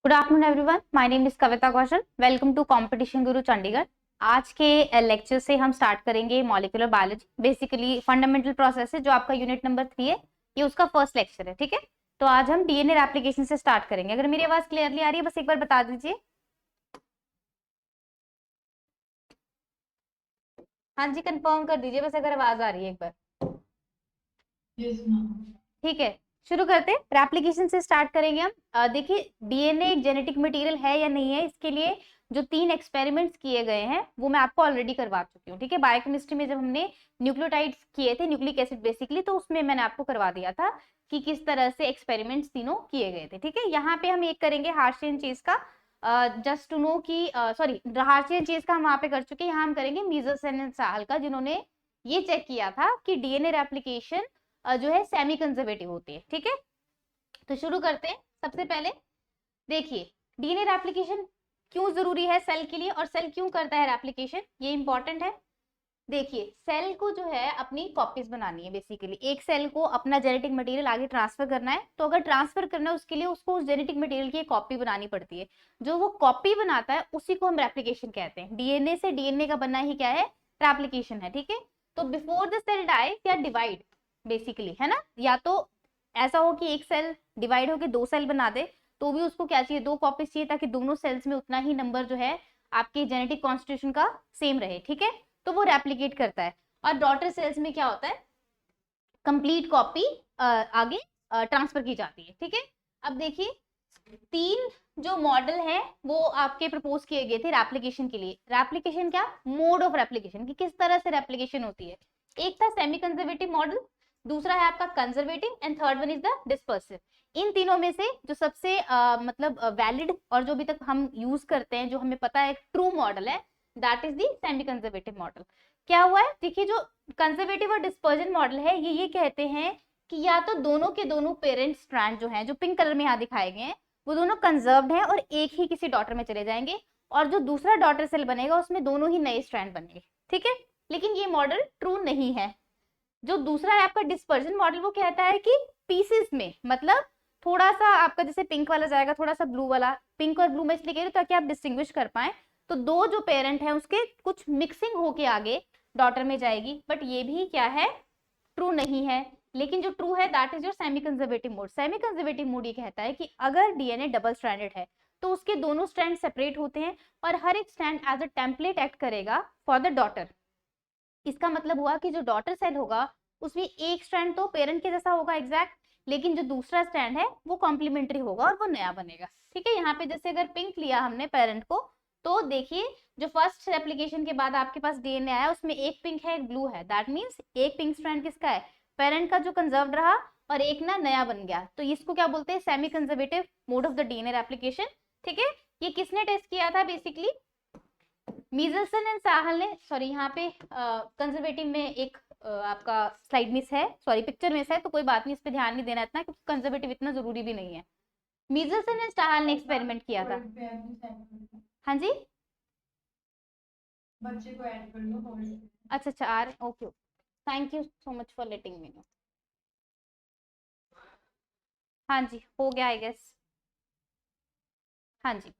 Good afternoon everyone, my name is Kavita Kaushal. Welcome to Competition Guru Chandigarh. आज के lecture से हम स्टार्ट करेंगे molecular biology, basically fundamental process है जो आपका यूनिट नंबर 3 है। ये उसका फर्स्ट लेक्चर है, ठीक है। तो आज हम डीएनए एप्लीकेशन से स्टार्ट करेंगे। अगर मेरी आवाज क्लियरली आ रही है बस एक बार बता दीजिए। हाँ जी, कंफर्म कर दीजिए बस अगर आवाज आ रही है एक बार। ठीक है, शुरू करते हैं। एप्लीकेशन से स्टार्ट करेंगे हम। देखिए, डीएनए एक जेनेटिक मटेरियल है या नहीं है, इसके लिए जो 3 एक्सपेरिमेंट्स किए गए हैं वो मैं आपको ऑलरेडी करवा चुकी हूँ, ठीक है। बायोकेमिस्ट्री में जब हमने न्यूक्लियोटाइड्स किए थे, न्यूक्लिक एसिड बेसिकली, तो उसमें मैंने आपको करवा दिया था कि किस तरह से एक्सपेरिमेंट्स तीनों किए गए थे, ठीक है। यहाँ पे हम एक करेंगे हार्शियन चेज का, जस्ट टू नो की सॉरी, हार्शियन चेज का हम वहां पे कर चुके हैं। यहाँ हम करेंगे मीजरसन एंड साहल का, जिन्होंने ये चेक किया था कि डीएनए रेप्लिकेशन जो है सेमी कंजर्वेटिव होती है, ठीक है। तो शुरू करते हैं। सबसे पहले देखिए, डीएनए रेप्लिकेशन क्यों जरूरी है सेल के लिए और सेल क्यों करता है रेप्लिकेशन, ये इंपॉर्टेंट है। देखिए, सेल को जो है अपनी कॉपीज बनानी है। बेसिकली एक सेल को अपना जेनेटिक मटेरियल आगे ट्रांसफर करना है, तो अगर ट्रांसफर करना है उसके लिए उसको उस जेनेटिक मटेरियल की एक कॉपी बनानी पड़ती है। जो वो कॉपी बनाता है उसी को हम रेप्लिकेशन कहते हैं। डीएनए से डीएनए का बनना ही क्या है, रेप्लिकेशन है, ठीक है। तो बिफोर द सेल डाई या डिवाइड, बेसिकली है ना, या तो ऐसा हो कि एक सेल डिवाइड होकर 2 सेल बना दे, तो भी उसको क्या चाहिए, 2 कॉपीज चाहिए, ताकि दोनों सेल्स में उतना ही नंबर जो है आपके जेनेटिक कॉन्स्टिट्यूशन का सेम रहे, ठीक है। तो वो रेप्लिकेट करता है। और डॉटर सेल्स में क्या होता है, कंप्लीट कॉपी आगे ट्रांसफर की जाती है, ठीक है। अब देखिए, 3 जो मॉडल है वो आपके प्रपोज किए गए थे रेप्लिकेशन के लिए। रेप्लिकेशन क्या, मोड ऑफ रेप्लिकेशन, कि किस तरह से रेप्लिकेशन होती है। एक था सेमी कंजर्वेटिव मॉडल, दूसरा है आपका conservative, and third one is the dispersive. इन तीनों में से जो सबसे मतलब वैलिड और जो अभी तक हम यूज करते हैं, जो हमें पता है ट्रू मॉडल है, that is the semi conservative model. क्या हुआ है, देखिए, जो कंजर्वेटिव और डिस्पर्जन मॉडल है ये कहते हैं कि या तो दोनों के दोनों पेरेंट स्ट्रैंड जो हैं, जो पिंक कलर में यहाँ दिखाए गए हैं, वो दोनों कंजर्व्ड हैं और एक ही किसी डॉटर में चले जाएंगे, और जो दूसरा डॉटर सेल बनेगा उसमें दोनों ही नए स्ट्रैंड बनेंगे, ठीक है। लेकिन ये मॉडल ट्रू नहीं है। जो दूसरा है आपका डिस्पर्जन मॉडल, वो कहता है कि पीसेस में, मतलब थोड़ा सा आपका जैसे पिंक वाला जाएगा, थोड़ा सा ब्लू वाला, पिंक और ब्लू में इसलिए कह रही हूँ ताकि आप डिस्टिंग्विश कर पाए। तो 2 जो पेरेंट है उसके कुछ मिक्सिंग होके आगे डॉटर में जाएगी, बट ये भी क्या है, ट्रू नहीं है। लेकिन जो ट्रू है that is your semi conservative mode. Semi conservative mode ये कहता है कि अगर डीएनए डबल स्ट्रैंडेड है तो उसके दोनों स्ट्रैंड सेपरेट होते हैं और हर एक strand as a template act करेगा फॉर द डॉटर। इसका मतलब हुआ कि जो डॉटर सेल होगा उसमें एक स्ट्रैंड तो पेरेंट के जैसा होगा एग्जैक्ट, लेकिन जो दूसरा स्ट्रैंड है वो कॉम्प्लीमेंट्री होगा और वो नया बनेगा, ठीक है। यहाँ पे जैसे अगर पिंक लिया हमने पेरेंट को, तो देखिए जो फर्स्ट एप्लीकेशन के बाद आपके पास डीएनए आया उसमें एक पिंक है एक ब्लू है, दैट मीन्स एक पिंक स्ट्रैंड किसका है, पेरेंट का, जो कंजर्व रहा, और एक ना नया बन गया। तो इसको क्या बोलते हैं, semi conservative mode of the DNA application, ठीक है। ये किसने टेस्ट किया था, बेसिकली मीजल्सन एंड साहल ने। सॉरी, यहाँ पे कंजर्वेटिव में एक आपका स्लाइड मिस है, सॉरी पिक्चर मिस है, तो कोई बात नहीं, इस पे ध्यान नहीं देना इतना, क्योंकि कंजर्वेटिव इतना जरूरी भी नहीं है। मीजल्सन एंड साहल ने एक्सपेरिमेंट किया था। हाँ जी, बच्चे को ऐड कर लो। अच्छा अच्छा, आ रहे, okay, thank you so much for letting me know. हाँ जी, हो गया आई गेस। हाँ जी,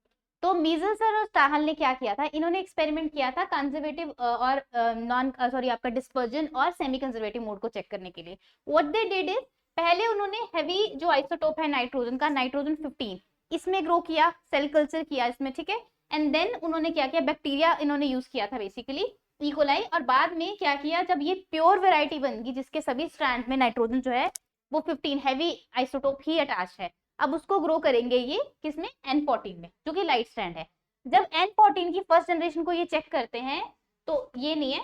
तो मीजल्सन और स्टाहल ने क्या किया था, इन्होंने एक्सपेरिमेंट किया था कंजर्वेटिव और नॉन सॉरी आपका डिस्पर्जन और सेमी कंजर्वेटिव मोड को चेक करने के लिए। व्हाट दे डिड इज, पहले उन्होंने हैवी जो आइसोटोप है नाइट्रोजन का, नाइट्रोजन 15, इसमें ग्रो किया, सेल कल्चर किया इसमें, ठीक है। एंड देन उन्होंने क्या किया, बैक्टीरिया इन्होंने यूज किया था बेसिकली, इकोलाई। और बाद में क्या किया, जब ये प्योर वेराइटी बन गई जिसके सभी स्ट्रैंड में नाइट्रोजन जो है वो 15 हैवी आइसोटोप ही अटैच है, अब उसको ग्रो करेंगे ये किसमें, N14 में, जो कि लाइट स्ट्रैंड है। जब N14 की फर्स्ट जनरेशन को ये चेक करते हैं तो ये नहीं है,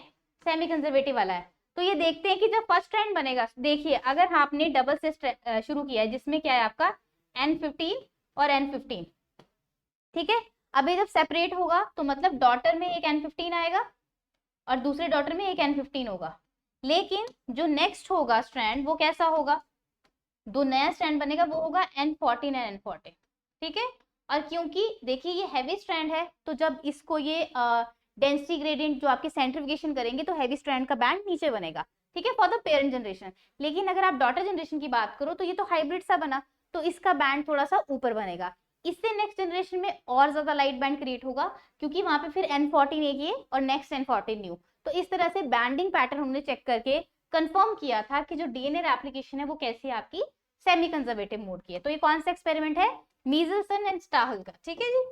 सेमी कंजर्वेटिव वाला है। तो ये देखते हैं कि जब फर्स्ट स्ट्रैंड बनेगा, देखिए अगर आपने डबल से शुरू किया है जिसमें क्या है आपका N15 और N15, ठीक है। अभी जब सेपरेट होगा तो मतलब डॉटर में एक N15 आएगा और दूसरे डॉटर में एक N15 होगा, लेकिन जो नेक्स्ट होगा स्ट्रैंड वो कैसा होगा, दो नया स्ट्रैंड बनेगा, वो होगा N14 एंड N14, ठीक है। और क्योंकि देखिए ये हैवी स्ट्रैंड है, तो जब इसको ये डेंसिटी ग्रेडियंट जो आपके सेंट्रीफिकेशन करेंगे तो हैवी स्ट्रैंड का बैंड नीचे बनेगा, ठीक है, फॉर द पेरेंट जनरेशन। लेकिन अगर आप डॉटर जनरेशन की बात करो तो ये तो हाइब्रिड सा बना, तो इसका बैंड थोड़ा सा ऊपर बनेगा। इससे नेक्स्ट जनरेशन में और ज्यादा लाइट बैंड क्रिएट होगा, क्योंकि वहां पे फिर N14 एक ये और नेक्स्ट N14 न्यू। तो इस तरह से बैंडिंग पैटर्न हमने चेक करके कंफर्म किया था कि जो डीएनए एप्लीकेशन है वो कैसी है, आपकी सेमी कंजर्वेटिव मोड की है। तो ये कौन सा एक्सपेरिमेंट है, मीजल्सन एंड स्टाहल का, ठीक है जी।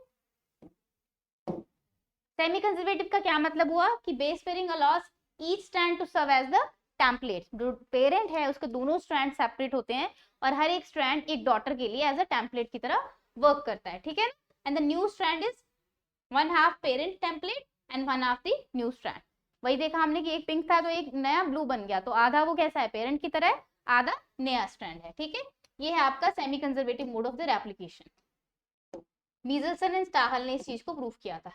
सेमी कंजर्वेटिव का क्या मतलब हुआ कि base pairing allows each strand to serve as the template. जो पेरेंट है उसके दोनों स्ट्रैंड सेपरेट होते हैं और हर एक स्ट्रैंड एक डॉटर के लिए एज अ टेम्पलेट की तरह वर्क करता है, ठीक है। And the new strand is 1/2 parent template and 1/2 the new strand. वही देखा हमने कि एक पिंक था तो एक नया ब्लू बन गया, तो आधा वो कैसा है, पेरेंट की तरह है, आधा नया स्ट्रैंड है, ठीक है। ये है आपका semi conservative mode of the replication. Meselson and Stahl ने इस चीज को प्रूव किया था।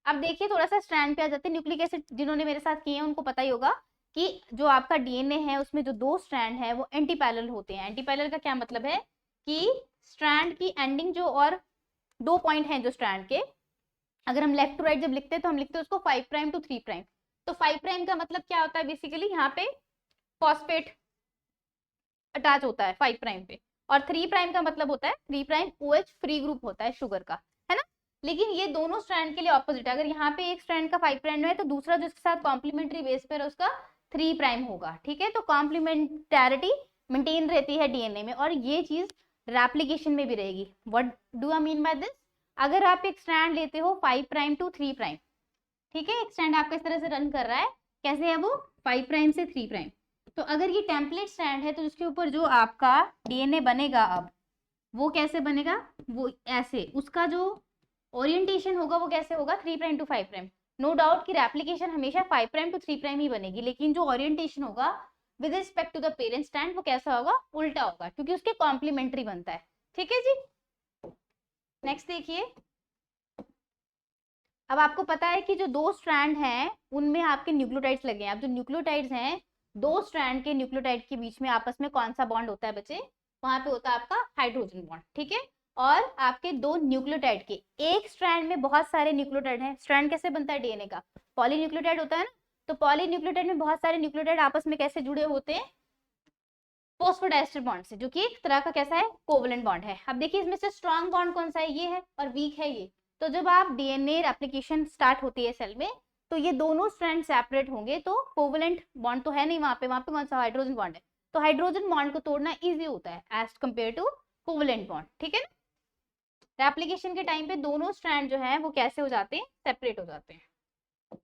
अब देखिए थोड़ा सा स्ट्रैंड पे आ जाते हैं। न्यूक्लिक एसिड जिन्होंने मेरे साथ किए हैं उनको पता ही होगा कि जो आपका डीएनए है उसमें जो 2 स्ट्रैंड है वो एंटी पैरेलल होते हैं। एंटी पैरेलल का क्या मतलब है कि स्ट्रैंड की एंडिंग जो और 2 पॉइंट हैं जो स्ट्रैंड के, अगर हम लेफ्ट टू राइट जब लिखते हैं तो हम लिखते हैं उसको 5 प्राइम टू 3 प्राइम। तो 5 प्राइम का मतलब क्या होता है, बेसिकली यहाँ पे फॉस्फेट अटैच होता है 5 प्राइम पे, और 3 प्राइम का मतलब होता है 3 प्राइम OH फ्री ग्रुप होता है शुगर का, है ना। लेकिन ये दोनों स्ट्रैंड के लिए ऑपोजिट है। अगर यहाँ पे एक स्ट्रैंड का 5 प्राइम है तो दूसरा जो इसके साथ कॉम्प्लीमेंट्री बेस पर है उसका 3 प्राइम होगा, ठीक है। तो कॉम्प्लीमेंटैरिटी मेंटेन रहती है डीएनए में, और ये चीज रेप्लिकेशन में भी रहेगी। What do I mean by this, अगर आप एक स्ट्रैंड लेते हो 5 प्राइम टू 3 प्राइम, ठीक है, एक स्ट्रैंड आपका इस तरह से रन कर रहा है, कैसे है वो 5 प्राइम से 3 प्राइम। तो अगर ये टेम्पलेट स्ट्रैंड है तो जिसके ऊपर जो आपका डीएनए बनेगा अब वो कैसे बनेगा, वो ऐसे, उसका जो ओरिएंटेशन होगा वो कैसे होगा 3 prime to 5 prime. No doubt कि रेप्लिकेशन हमेशा 5 प्राइम टू 3 प्राइम ही बनेगी, लेकिन जो ओरिएंटेशन होगा with respect to the parent strand वो कैसा होगा, उल्टा होगा, क्योंकि उसके कॉम्प्लीमेंट्री बनता है, ठीक है जी। नेक्स्ट देखिए, अब आपको पता है कि जो 2 स्ट्रैंड हैं उनमें आपके न्यूक्लियोटाइड्स लगे हैं। अब जो न्यूक्लियोटाइड्स हैं 2 स्ट्रैंड के न्यूक्लियोटाइड के बीच में आपस में कौन सा बॉन्ड होता है बच्चे, वहां पे होता है आपका हाइड्रोजन बॉन्ड, ठीक है। और आपके 2 न्यूक्लियोटाइड के एक स्ट्रैंड में बहुत सारे न्यूक्लियोटाइड हैं। स्ट्रैंड कैसे बनता है डीएनए का, पॉलीन्यूक्लियोटाइड होता है ना, तो पॉलीन्यूक्लियोटाइड में बहुत सारे न्यूक्लियोटाइड आपस में कैसे जुड़े होते हैं, फॉस्फोडाइस्टर बॉन्ड से, जो कि एक तरह का कैसा है, कोवलेंट बॉन्ड है। अब देखिए इसमें से स्ट्रॉन्ग बॉन्ड कौन सा है, ये है, और वीक है ये। तो जब आप डीएनए रेप्लिकेशन स्टार्ट होती है सेल में तो ये दोनों स्ट्रैंड सेपरेट होंगे, तो कोवलेंट बॉन्ड तो है नहीं वहां पे कौन सा हाइड्रोजन बॉन्ड है, तो हाइड्रोजन बॉन्ड को तोड़ना इजी होता है as compare to covalent bond, ठीक है ना। रेप्लिकेशन के टाइम पे दोनों स्ट्रैंड जो है वो कैसे हो जाते हैं, सेपरेट हो जाते हैं।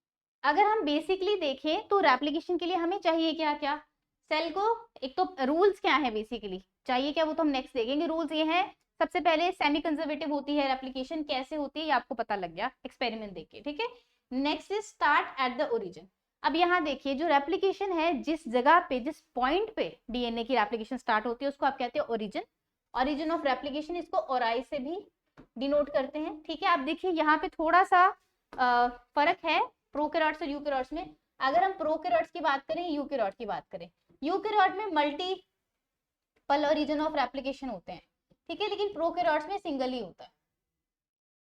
अगर हम बेसिकली देखें तो रेप्लिकेशन के लिए हमें चाहिए क्या क्या, सेल को, एक तो रूल्स क्या है बेसिकली चाहिए क्या, वो तो हम नेक्स्ट देखेंगे। रूल्स ये है, सबसे पहले सेमी कंजर्वेटिव होती है रेप्लिकेशन, कैसे होती है ये आपको पता लग गया एक्सपेरिमेंट देख के, ठीक है। Next is start at the origin. अब यहाँ देखिए जो रेप्लिकेशन है, जिस जगह पे, जिस पॉइंट पे डीएनए की रेप्लिकेशन स्टार्ट होती है उसको आप कहते हैं ओरिजिन। ओरिजिन ऑफ रेप्लिकेशन, इसको ओराई से भी डिनोट करते हैं, ठीक है। आप देखिए यहाँ पे थोड़ा सा फर्क है प्रोकैरियोट्स और यूकैरियोट्स में। अगर हम प्रोकैरियोट्स की बात करें, यूकैरियोट की बात करें, यूकैरियोट में मल्टीपल ओरिजिन ऑफ रेप्लिकेशन होते हैं, ठीक है, लेकिन प्रोकैरियोट्स में सिंगल ही होता है।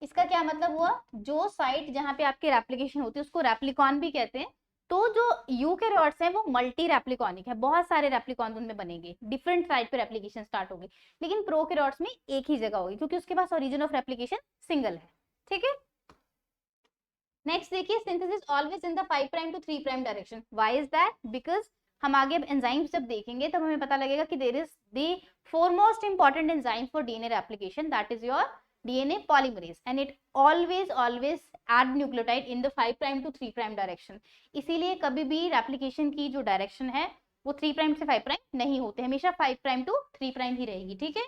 इसका क्या मतलब हुआ, जो साइट जहां पे आपके रेप्लिकेशन होती है उसको रेप्लिकॉन भी कहते हैं। तो जो यूकैरियोट्स हैं वो मल्टी रेप्लिकॉनिक है, बहुत सारे रेप्लिकॉन उनमें बनेंगे, डिफरेंट साइट पे रेप्लिकेशन स्टार्ट होगी। लेकिन प्रोकैरियोट्स में एक ही जगह होगी क्योंकि उसके पास ओरिजिन ऑफ रेप्लिकेशन सिंगल है, ठीक है। नेक्स्ट देखिए, synthesis always in the 5 prime to 3 prime direction. Why is that, because हम आगे एंजाइम्स जब देखेंगे तब हमें पता लगेगा कि there is the foremost important enzyme for DNA replication, that is your DNA polymerase, and it always add nucleotide in the 5 prime to 3 prime direction। इसीलिए कभी भी रेप्लिकेशन की जो डायरेक्शन है वो 3 प्राइम से 5 प्राइम नहीं होते, हमेशा 5 प्राइम टू 3 प्राइम ही रहेगी, ठीक है।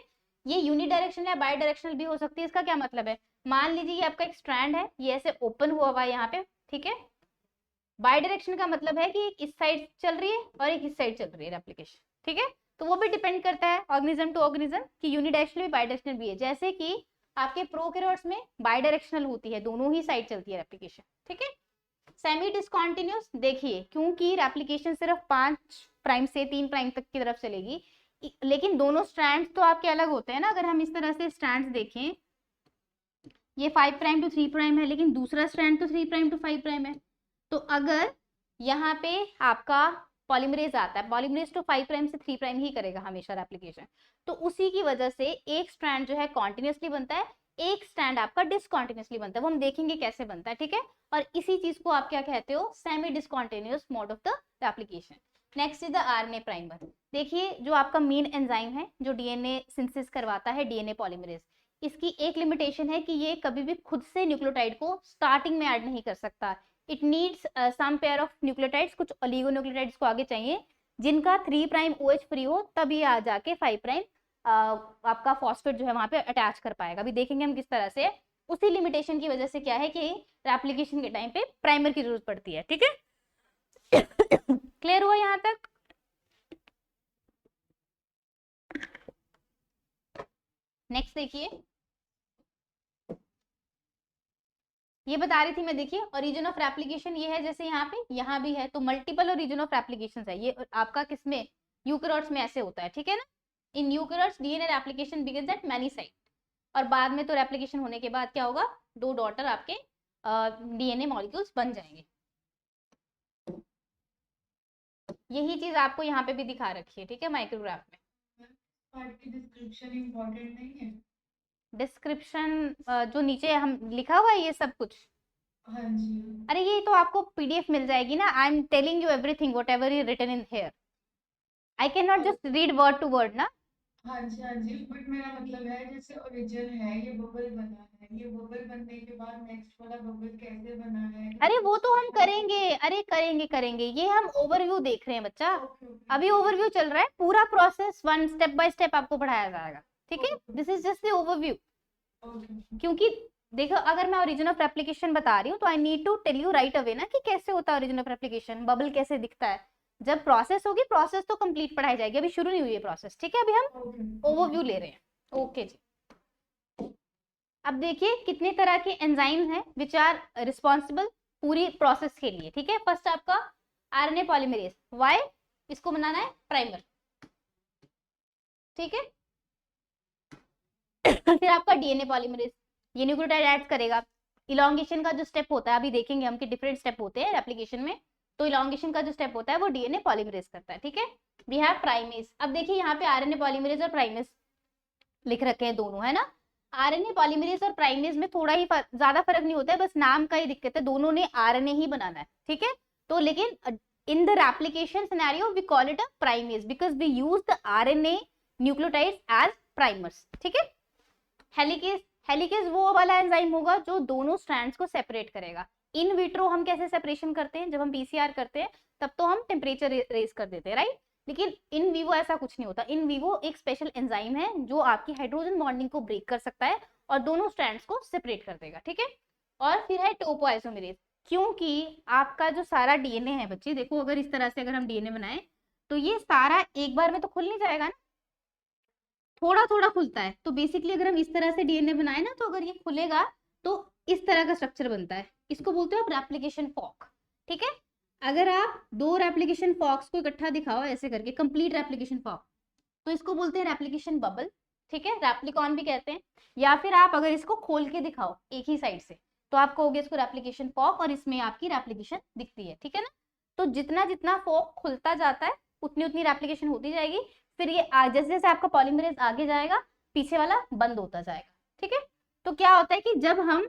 ये यूनिडायरेक्शनल या बाई डायरेक्शनल भी हो सकती है। इसका क्या मतलब है, मान लीजिए ये आपका एक स्ट्रैंड है, ये ऐसे ओपन हुआ हुआ है यहाँ पे, ठीक है। बाई डायरेक्शन का मतलब है कि एक इस साइड चल रही है और एक इस साइड चल रही है रेप्लिकेशन, ठीक है। तो वो भी डिपेंड करता है ऑर्गेनिज्म टू ऑर्गेनिज्म कि यूनिडायरेक्शनल भी बाई डायरेक्शनल भी है। जैसे कि आपके प्रोकैरियोट्स में बाई डायरेक्शनल होती है, दोनों ही साइड चलती है रेप्लिकेशन, ठीक है। सेमी डिसकंटिन्यूअस, देखिए क्योंकि रेप्लिकेशन सिर्फ 5 प्राइम से 3 प्राइम तक की तरफ चलेगी, लेकिन दोनों स्ट्रैंड्स तो आपके अलग होते हैं ना। अगर हम इस तरह से स्ट्रैंड्स देखें, ये 5 प्राइम टू 3 प्राइम है, लेकिन दूसरा स्ट्रैंड तो 3 प्राइम टू 5 प्राइम है। तो अगर यहाँ पे आपका पॉलीमरेज आता है, पॉलीमरेज तो 5 प्राइम से 3 प्राइम ही करेगा हमेशा रेप्लिकेशन, तो उसी की वजह से एक स्ट्रैंड जो है कॉन्टिन्यूसली बनता है, एक स्टैंड आपका डिसकॉन्टिन्यूसली बनता है, वो हम देखेंगे कैसे बनता है, ठीक है। और इसी चीज को आप क्या कहते हो, semi discontinuous mode of the replication. Next is the RNA primer. देखिए जो आपका मेन एंजाइम है जो डीएनए सिंथेसिस करवाता है, डीएनए पॉलीमरेज, इसकी एक लिमिटेशन है कि ये कभी भी खुद से न्यूक्लियोटाइड को स्टार्टिंग में ऐड नहीं कर सकता। It needs some pair of nucleotides, कुछ ओलिगोन्यूक्लियोटाइड्स को आगे चाहिए जिनका 3 प्राइम OH फ्री हो, तब ये आ जाके 5 प्राइम आपका फॉस्फेट जो है वहां पे अटैच कर पाएगा। अभी देखेंगे हम किस तरह से। उसी लिमिटेशन की वजह से क्या है कि रेप्लिकेशन के टाइम पे प्राइमर की जरूरत पड़ती है, ठीक है। क्लियर हुआ यहाँ तक? नेक्स्ट देखिए, ये बता रही थी मैं, देखिए ओरिजिन ऑफ रेप्लिकेशन ये है, जैसे यहाँ पे यहाँ भी है, तो मल्टीपल ओरिजिन ऑफ रेप्लिकेशन है ये आपका किसमें, यूकैरियोट्स में ऐसे होता है, ठीक है ना। In eukaryotes DNA replication begins at many site, और बाद में तो रेप्लिकेशन होने के बाद क्या होगा, 2 डॉटर आपके डीएनए मॉलिक्यूल्स बन जाएंगे। यही चीज आपको यहाँ पे भी दिखा रखी है, ठीक है, माइक्रोग्राफ में। पार्ट की डिस्क्रिप्शन इंपॉर्टेंट नहीं है? डिस्क्रिप्शन जो नीचे हम लिखा हुआ है ये सब कुछ, हाँ जी। अरे ये तो आपको पीडीएफ मिल जाएगी ना। I am telling you everything whatever is written in here, I cannot just read word to word वर्ड ना। हाँ जी, बट मेरा मतलब है जैसे ओरिजिन है, ये बबल बना है, ये बबल बनने के बाद नेक्स्ट वाला बबल कैसे बना है? अरे वो तो हम करेंगे, अरे करेंगे करेंगे, ये हम ओवरव्यू देख रहे हैं बच्चा। अभी ओवरव्यू चल रहा है, पूरा process one step by step आपको पढ़ाया जाएगा, ठीक है। This is just the overview. क्योंकि देखो अगर मैं ओरिजिन ऑफ रेप्लिकेशन बता रही हूँ तो I need to tell you right away ना कि कैसे होता है ओरिजिन ऑफ रेप्लिकेशन, बबल कैसे दिखता है। जब प्रोसेस होगी, प्रोसेस तो कंप्लीट पढ़ाई जाएगी, अभी शुरू नहीं हुई है प्रोसेस, ठीक है। अभी हम ओवरव्यू ले रहे हैं, ओके जी। अब देखिए कितने तरह के एंजाइम हैं विच आर रिस्पॉन्सिबल पूरी प्रोसेस के लिए, ठीक है। फर्स्ट आपका आरएनए पॉलीमरेज, वाई, इसको बनाना है प्राइमर, ठीक है। फिर आपका डीएनए पॉलीमरेज, ये न्यूक्लियोटाइड ऐड करेगा। इलॉन्गेशन का जो स्टेप होता है, अभी देखेंगे हम कि डिफरेंट स्टेप होते हैं एप्लीकेशन में, तो इलॉन्गेशन का जो स्टेप होता है वो डीएनए पॉलीमरेज करता है, ठीक है। We have primase. अब देखिए यहाँ पे आरएनए पॉलीमरेज और प्राइमेज लिख रखे हैं दोनों, है ना। आरएनए पॉलीमरेज और प्राइमेज में थोड़ा ही ज्यादा फर्क नहीं होता है, बस नाम का ही दिक्कत है, दोनों ने आरएनए ही बनाना है, ठीक है। तो लेकिन in the replication scenario we call it a primase because we use the RNA nucleotides as primers, ठीक है। हेलिकेज, हेलिकेज वो वाला एंजाइम होगा जो दोनों स्ट्रैंड्स को सेपरेट करेगा। इन विट्रो हम कैसे सेपरेशन करते हैं, जब हम पीसीआर करते हैं तब तो हम टेम्परेचर रेज कर देते हैं, राइट। लेकिन इन विवो ऐसा कुछ नहीं होता। इन विवो एक स्पेशल एंजाइम है जो आपकी हाइड्रोजन बॉन्डिंग को ब्रेक कर सकता है और दोनों स्ट्रैंड्स को सेपरेट कर देगा, ठीक है। और फिर है टोपोआइसोमेरेज, क्योंकि आपका जो सारा डीएनए है बच्चे, देखो अगर इस तरह से अगर हम डीएनए बनाए तो ये सारा एक बार में तो खुल नहीं जाएगा ना, थोड़ा थोड़ा खुलता है। तो बेसिकली अगर हम इस तरह से डीएनए बनाए ना, तो अगर ये खुलेगा तो इस तरह का स्ट्रक्चर बनता है, इसको बोलते हो आप रेप्लिकेशन फॉर्क, ठीक है। अगर आप 2 रेप्लिकेशन फॉर्क्स को इकट्ठा दिखाओ ऐसे करके, कंप्लीट रेप्लिकेशन फॉर्क, तो इसको बोलते हैं रेप्लिकेशन बबल, ठीक है, रेप्लिकॉन भी कहते हैं। या फिर आप अगर इसको खोल के दिखाओ एक ही साइड से, तो आप कहोगे इसको रेप्लिकेशन फॉर्क, और इसमें आपकी रेप्लिकेशन दिखती है, ठीक है ना। तो जितना जितना फॉर्क खुलता जाता है उतनी उतनी रेप्लिकेशन होती जाएगी। फिर ये जैसे जैसे आपका पॉलीमरेज आगे जाएगा, पीछे वाला बंद होता जाएगा, ठीक है। तो क्या होता है कि जब हम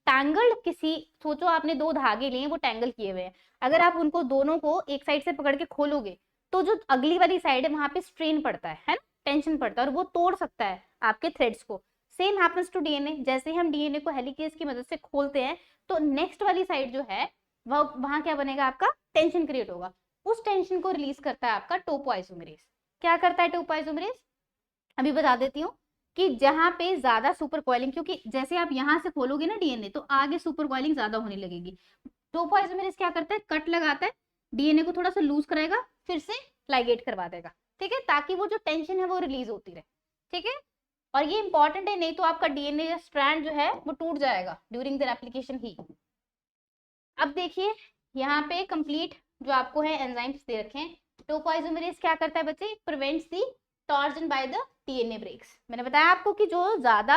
टैंगल्ड किसी, सोचो आपने 2 धागे लिए, वो टैंगल किए हुए हैं, अगर आप उनको दोनों को एक साइड से पकड़ के खोलोगे तो जो अगली वाली साइड है वहां पे स्ट्रेन पड़ता है ना, टेंशन पड़ता है, और वो तोड़ सकता है आपके थ्रेड्स को। सेम हैपेंस टू डीएनए, जैसे ही हम डीएनए को हेलिकेज की मदद से खोलते हैं तो नेक्स्ट वाली साइड जो है वहां क्या बनेगा, आपका टेंशन क्रिएट होगा। उस टेंशन को रिलीज करता है आपका टोपोआइसोमेरेज। क्या करता है टोपोआइसोमेरेज, अभी बता देती हूँ कि जहां पे ज्यादा सुपर कॉइलिंग, क्योंकि जैसे आप यहां से खोलोगे ना डीएनए तो आगे सुपर कॉइलिंग ज्यादा होने लगेगी। टोपोआइसोमेरेज क्या करता है, कट लगाता है, डीएनए को थोड़ा सा लूज कराएगा, फिर से लाइगेट करवा देगा, ठीक है, ताकि वो जो टेंशन है वो रिलीज होती रहे, ठीक है। और ये इंपॉर्टेंट है, नहीं तो आपका डीएनए स्ट्रैंड जो है वो टूट जाएगा ड्यूरिंग द रेप्लिकेशन ही। अब देखिए यहाँ पे कंप्लीट जो आपको है एंजाइम्स दे रखे हैं। टोपोआइसोमेरेज क्या करता है बच्चे, prevents the torsion by the DNA breaks. मैंने बताया आपको कि जो ज्यादा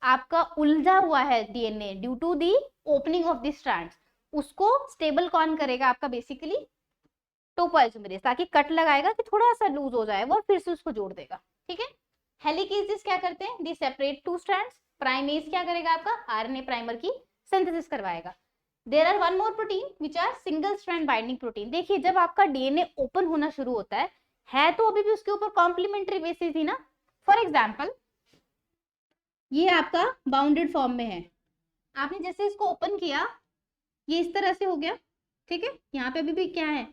आपका उलझा हुआ है DNA due to the opening of the strands, उसको स्टेबल कौन करेगा, आपका बेसिकली टोपोआइसोमेरेज, ताकि कट लगाएगा कि थोड़ा सा लूज हो जाए वो, फिर से उसको जोड़ देगा, ठीक है। हेलिकेजेस क्या करते हैं, दे सेपरेट 2 स्ट्रैंड्स प्राइमेज क्या करेगा आपका, आरएनए प्राइमर की सिंथेसिस करवाएगा। There are one more protein which are single strand binding protein. देखिए जब आपका डीएनए ओपन होना शुरू होता है तो अभी भी उसके ऊपर कॉम्प्लीमेंट्री बेसिस थी ना। फॉर एग्जाम्पल ये आपका बाउंडेड फॉर्म में है, आपने जैसे इसको ओपन किया ये इस तरह से हो गया, ठीक है। यहाँ पे अभी भी क्या है,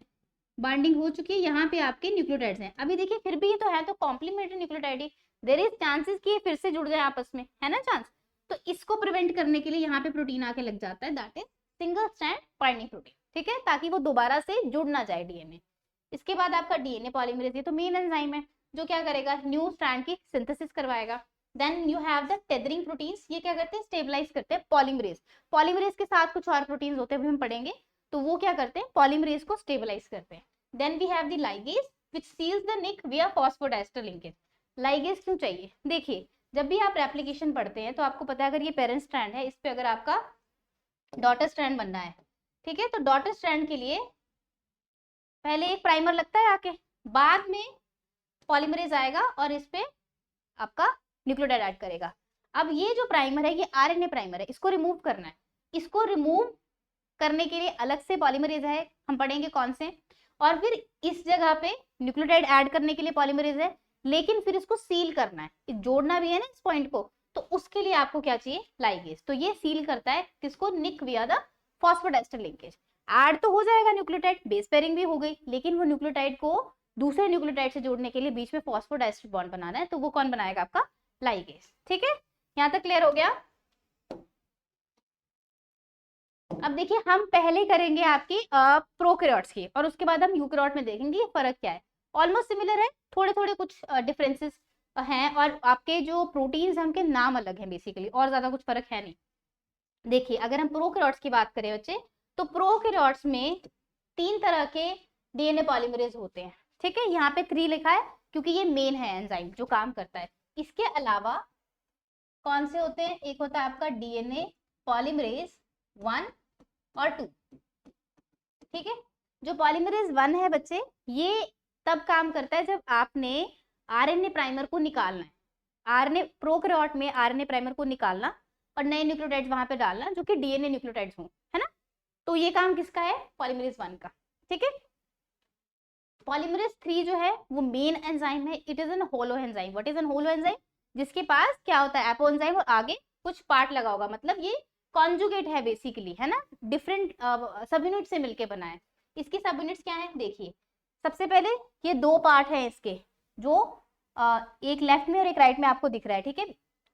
बाइंडिंग हो चुकी है, यहाँ पे आपके न्यूक्लियोटाइड्स हैं। अभी देखिए फिर भी ये तो है तो कॉम्प्लीमेंट्री न्यूक्लियोटाइड ही, देयर इज चांसेस कि ये फिर से जुड़ जाए आपस में, है ना चांस। तो इसको प्रिवेंट करने के लिए यहाँ पे प्रोटीन आके लग जाता है, that is single strand binding protein, ठीक है, ताकि वो दोबारा से जुड़ ना जाए डीएनए। इसके बाद आपका डीएनए पॉलीमरेज, ये तो मेन एंजाइम है जो क्या करेगा, न्यू स्ट्रैंड की सिंथेसिस करवाएगा। Then you have the tethering proteins, ये क्या करते हैं, स्टेबलाइज करते हैं पॉलीमरेज। पॉलीमरेज के साथ कुछ और प्रोटीन्स होते हैं, अभी हम पढ़ेंगे, तो वो क्या करते हैं, पॉलीमरेज को स्टेबलाइज करते हैं। Then we have the ligase which seals the nick via phosphodiester linkage. Ligase क्यों चाहिए, देखिए जब भी आप रेप्लिकेशन पढ़ते हैं तो आपको पता है अगर ये पेरेंट स्ट्रैंड है, इस पे अगर आपका डॉटर स्ट्रैंड बनना है, ठीक है, तो डॉटर स्ट्रैंड के लिए पहले एक प्राइमर लगता है आके, बाद में पॉलीमरेज आएगा और इस पे आपका न्यूक्लियोटाइड ऐड करेगा। अब ये जो प्राइमर है ये आरएनए प्राइमर है, इसको रिमूव करना है। इसको रिमूव करने के लिए अलग से पॉलीमरेज है, हम पढ़ेंगे कौन से, और फिर इस जगह पे न्यूक्लियोटाइड ऐड करने के लिए पॉलीमरेज है, लेकिन फिर इसको सील करना है, जोड़ना भी है ना इस पॉइंट को, तो उसके लिए आपको क्या चाहिए, लाइगेज। तो ये सील करता है किसको, निक विया द फॉस्फोडाइस्टर लिंकेज। ऐड तो हो जाएगा न्यूक्लियोटाइड, बेस पेयरिंग भी हो गई, लेकिन वो न्यूक्लियोटाइड को दूसरे न्यूक्लियोटाइड से जोड़ने के लिए बीच में फॉस्फोडाइस्टर बॉन्ड बनाना है, तो वो कौन बनाएगा, आपका लाइगेज, ठीक है। यहाँ तक क्लियर हो गया। अब देखिए हम पहले करेंगे आपकी प्रोकैरियोट्स की, और उसके बाद हम यूकैरियोट में देखेंगे ये फर्क क्या है। ऑलमोस्ट सिमिलर है, थोड़े थोड़े कुछ डिफरेंसेस हैं, और आपके जो प्रोटीन्स हैं उनके नाम अलग हैं बेसिकली, और ज्यादा कुछ फर्क है नहीं। देखिए अगर हम प्रोकैरियोट्स की बात करें बच्चे, तो प्रोकैरियोट्स में 3 तरह के डीएनए पॉलीमरेज होते हैं, ठीक है। यहाँ पे 3 लिखा है क्योंकि ये मेन है एंजाइम जो काम करता है। इसके अलावा कौन से होते हैं, एक होता है आपका डीएनए पॉलीमरेज 1 और 2, ठीक है। जो पॉलीमरेज 1 है बच्चे, ये तब काम करता है जब आपने आरएनए प्राइमर को निकालना है, आरएनए प्रोकैरियोट में आरएनए प्राइमर को निकालना और नए न्यूक्लियोटाइड्स वहां पे डालना जो कि डीएनए न्यूक्लियोटाइड्स हों, है ना। तो ये काम किसका है, पॉलीमरेज 1 का, ठीक है। पॉलीमरेज 3 जो है वो मेन एंजाइम है, it is an holo enzyme. What is an holo enzyme, जिसके पास क्या होता है, एपो एंजाइम और आगे कुछ पार्ट लगा होगा, मतलब ये कॉन्जुगेट है बेसिकली, है ना, डिफरेंट सब यूनिट से मिलके बना है। इसकी सब यूनिट्स क्या है, देखिए सबसे पहले ये 2 पार्ट है इसके, जो एक लेफ्ट में और एक राइट में आपको दिख रहा है, ठीक है।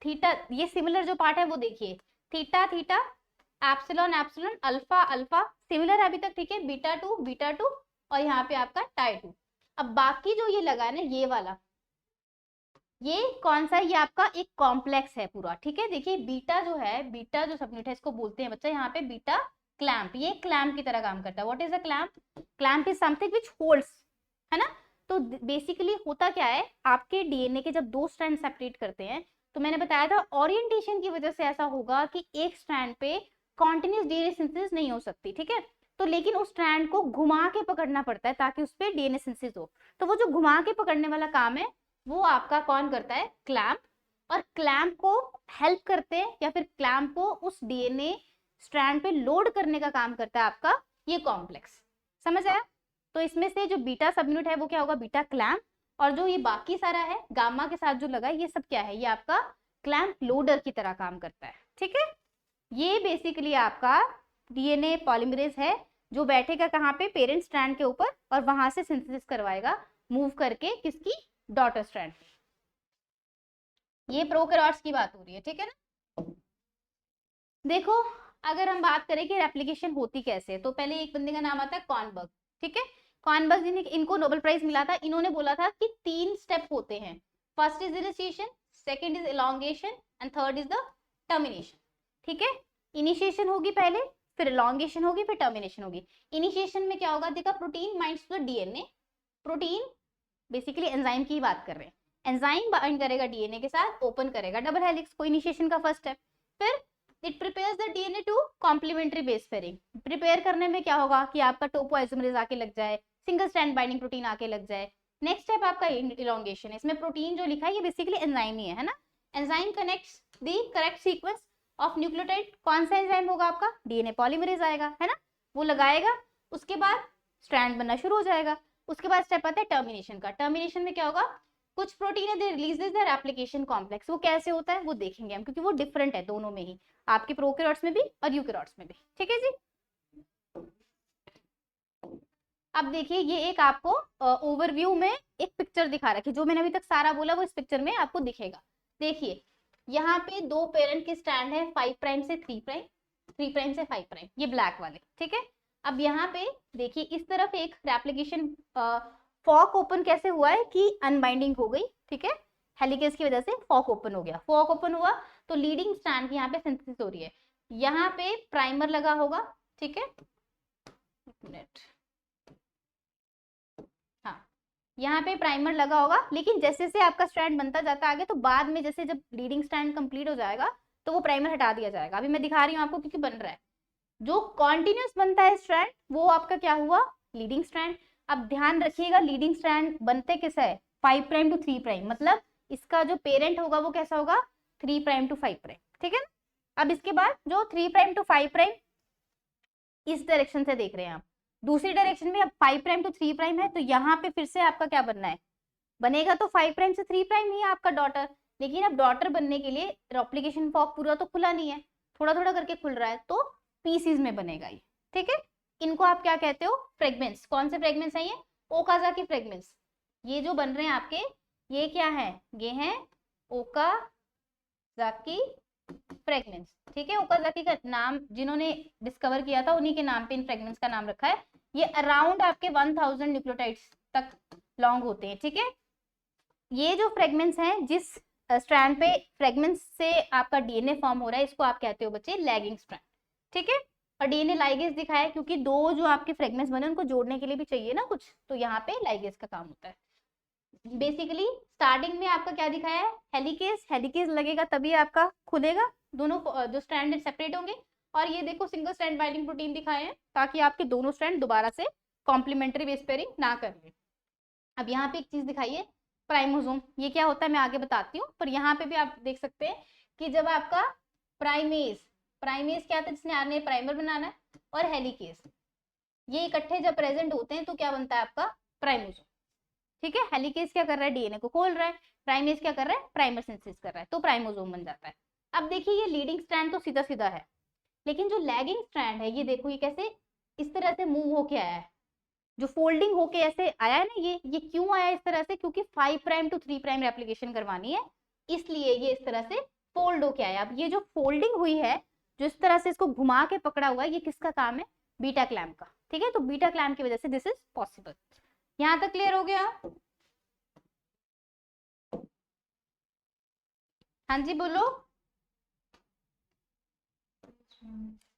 थीटा, ये सिमिलर जो पार्ट है वो देखिए, theta theta, epsilon epsilon, alpha alpha, similar है अभी तक, ठीक है। बीटा 2 और यहाँ पे आपका टाई 2। अब बाकी जो ये लगा है ना ये वाला, ये कौन सा है, ये आपका एक कॉम्प्लेक्स है पूरा, ठीक है। देखिए बीटा जो है, बीटा जो सबयूनिट है इसको बोलते हैं बच्चा यहाँ पे बीटा क्लैंप, ये क्लैंप की तरह काम करता है। What is a clamp, clamp is something which holds, है ना। तो बेसिकली होता क्या है, आपके डीएनए के जब 2 स्ट्रैंड सेपरेट करते हैं, तो मैंने बताया था ओरिएंटेशन की वजह से ऐसा होगा कि एक स्ट्रैंड पे कॉन्टिन्यूस डीएनए सिंथेसिस नहीं हो सकती, ठीक है। तो लेकिन उस स्ट्रैंड को घुमा के पकड़ना पड़ता है ताकि उस पर डीएनए सिंथेसिस हो। तो वो जो घुमा के पकड़ने वाला काम है वो आपका कौन करता है, क्लैंप। और क्लैंप को हेल्प करते हैं या फिर क्लैंप को उस डीएनए स्ट्रैंड पे लोड करने का काम करता है आपका ये कॉम्प्लेक्स, समझ आया। तो इसमें से जो बीटा सब यूनिट है वो क्या होगा, बीटा क्लैंप, और जो ये बाकी सारा है गामा के साथ जो लगा है ये सब क्या है, ये आपका क्लैंप लोडर की तरह काम करता है, ठीक है। ये बेसिकली आपका डीएनए पॉलीमरेज है जो बैठेगा कहाँ पे, पेरेंट स्ट्रैंड के ऊपर, और वहां से सिंथेसिस करवाएगा मूव करके किसकी, डॉटर स्ट्रैंड। ये प्रोकैरियोट्स की बात हो रही है, ठीक है ना। देखो अगर हम बात करें कि रेप्लिकेशन होती कैसे, तो पहले एक बंदे का नाम आता है कॉर्नबर्ग, ठीक है। कॉर्नबर्ग जिन्हें इनको नोबेल प्राइज मिला था, इन्होंने बोला था कि 3 स्टेप होते हैं, first is initiation, second is elongation and third is the termination, ठीक है। इनिशिएशन होगी पहले, फिर एलोंगेशन होगी, फिर टर्मिनेशन होगी। इनिशिएशन में क्या होगा, देखा protein binds to the DNA, protein basically enzyme की बात कर रहे हैं, एंजाइम बाइंड करेगा डीएनए के साथ, ओपन करेगा डबल हेलिक्स को, इनिशिएशन का फर्स्ट स्टेप। फिर it prepares the DNA to complementary base pairing. Prepare करने में क्या होगा कि आपका टोपोआइसोमरेज आके लग जाए, सिंगल स्ट्रैंड बाइंडिंग प्रोटीन आके लग जाए। नेक्स्ट स्टेप आपका इलोंगेशन है, इसमें प्रोटीन जो लिखा है ये बेसिकली एंजाइम ही है ना, enzyme connects the correct sequence of nucleotide. कौन सा एंजाइम होगा आपका? डीएनए पॉलीमरेज आएगा, है ना, वो लगाएगा, उसके बाद स्ट्रैंड बनना शुरू हो जाएगा। उसके बाद स्टेप आता है टर्मिनेशन का। टर्मिनेशन में क्या होगा? कुछ प्रोटीन है दे रिलीजेस देयर एप्लीकेशन कॉम्प्लेक्स। वो कैसे होता है वो देखेंगे हम, क्योंकि वो डिफरेंट है दोनों में ही, आपके प्रोकैरियोट्स में भी और यूकैरियोट्स में भी। ठीक है जी। अब देखिए ये एक आपको ओवरव्यू में एक पिक्चर दिखा रखी है। जो मैंने अभी तक सारा बोला वो इस पिक्चर में आपको दिखेगा। देखिए यहाँ पे दो पेरेंट के स्टैंड है, 5 प्राइम से 3 प्राइम, 3 प्राइम से 5 प्राइम, ये ब्लैक वाले। ठीक है, अब यहाँ पे देखिए इस तरफ एक रेप्लिकेशन फॉक ओपन कैसे हुआ है कि अनबाइंडिंग हो गई। ठीक है, हेलिकेज की वजह से फॉक ओपन हो गया। फॉक ओपन हुआ तो लीडिंग स्ट्रैंड की यहाँ पे सिंथेसिस हो रही है। यहाँ पे प्राइमर लगा होगा। ठीक है, एक मिनट, हाँ यहाँ पे प्राइमर लगा होगा, लेकिन जैसे जैसे आपका स्ट्रैंड बनता जाता है आगे, तो बाद में जैसे जब लीडिंग स्ट्रैंड कंप्लीट हो जाएगा तो वो प्राइमर हटा दिया जाएगा। अभी मैं दिखा रही हूँ आपको क्योंकि बन रहा है। जो कॉन्टिन्यूस बनता है स्ट्रैंड वो आपका क्या हुआ? Leading strand. अब ध्यान रखिएगा लीडिंग स्ट्रैंड बनते किसा है? 5 प्राइम टू 3 प्राइम, मतलब इसका जो पेरेंट होगा वो कैसा होगा? 3 प्राइम टू 5 प्राइम। ठीक है ना। अब इसके बाद जो 3 प्राइम टू 5 प्राइम इस डायरेक्शन से देख रहे हैं आप, दूसरी डायरेक्शन में अब 5 प्राइम टू 3 प्राइम है, तो यहाँ पे फिर से आपका क्या बनना है? बनेगा तो 5 प्राइम से 3 प्राइम ही है आपका डॉटर, लेकिन अब डॉटर बनने के लिए रेप्लिकेशन फॉर्क पूरा तो खुला नहीं है, थोड़ा थोड़ा करके खुल रहा है, तो पीसीज में बनेगा ये। ठीक है, इनको आप क्या कहते हो? फ्रेगमेंट्स। कौन से फ्रेगमेंट्स हैं ये? Okazaki fragments. ये जो बन रहे हैं आपके, ये क्या है? ये हैं ओकाजाकी फ्रेगमेंट्स। ठीक है, ओकाजाकी का नाम जिन्होंने डिस्कवर किया था उन्हीं के नाम पे इन फ्रेगमेंट्स का नाम रखा है। ये अराउंड आपके 1000 न्यूक्लियोटाइड्स तक लॉन्ग होते हैं। ठीक है, ये जो फ्रेगमेंट्स हैं, जिस स्ट्रैंड पे फ्रेगमेंट्स से आपका डीएनए फॉर्म हो रहा है, इसको आप कहते हो बच्चे लैगिंग स्ट्रैंड। ठीक है, और डीएनए लाइगेज दिखाया है क्योंकि दो जो आपके फ्रेगमेंट्स बने उनको जोड़ने के लिए भी चाहिए ना कुछ, तो यहाँ पे लाइगेज का काम होता है। बेसिकली स्टार्टिंग में आपका क्या दिखाया है? हेलिकेज। हेलिकेज लगेगा तभी आपका खुलेगा, दोनों जो स्ट्रैंड सेपरेट होंगे। और ये देखो सिंगल स्ट्रैंड बाइंडिंग प्रोटीन दिखाए हैं ताकि आपके दोनों स्ट्रैंड दोबारा से कॉम्प्लीमेंट्री बेस पेयरिंग ना कर ले। अब यहाँ पे एक चीज दिखाई है प्राइमोसोम। ये क्या होता है मैं आगे बताती हूँ, पर यहाँ पे भी आप देख सकते हैं कि जब आपका प्राइमेज, प्राइमेज क्या था जिसने आरएनए प्राइमर बनाना है, और हेलिकेज, ये इकट्ठे जब प्रेजेंट होते हैं तो क्या बनता है आपका? प्राइमोसोम। ठीक है, हेलिकेज क्या कर रहा है? डीएनए को खोल रहा है। प्राइमेज क्या कर रहा है? प्राइमर सिंथेसिस कर रहा है, तो प्राइमोसोम बन जाता है। अब देखिए ये लीडिंग स्ट्रैंड तो सीधा सीधा है, लेकिन जो लैगिंग स्ट्रैंड है ये देखो ये कैसे इस तरह से मूव होके आया है, जो फोल्डिंग होके ऐसे आया है ना, ये क्यों आया इस तरह से? क्योंकि 5 प्राइम टू 3 प्राइम रेप्लिकेशन करवानी है, इसलिए ये इस तरह से फोल्ड होके आया। अब ये जो फोल्डिंग हुई है, जो इस तरह से इसको घुमा के पकड़ा हुआ है, ये किसका काम है? बीटा क्लैम्प का। ठीक है, तो बीटा क्लैम्प की वजह से दिस इज पॉसिबल। यहां तक क्लियर हो गया? हाँ जी बोलो।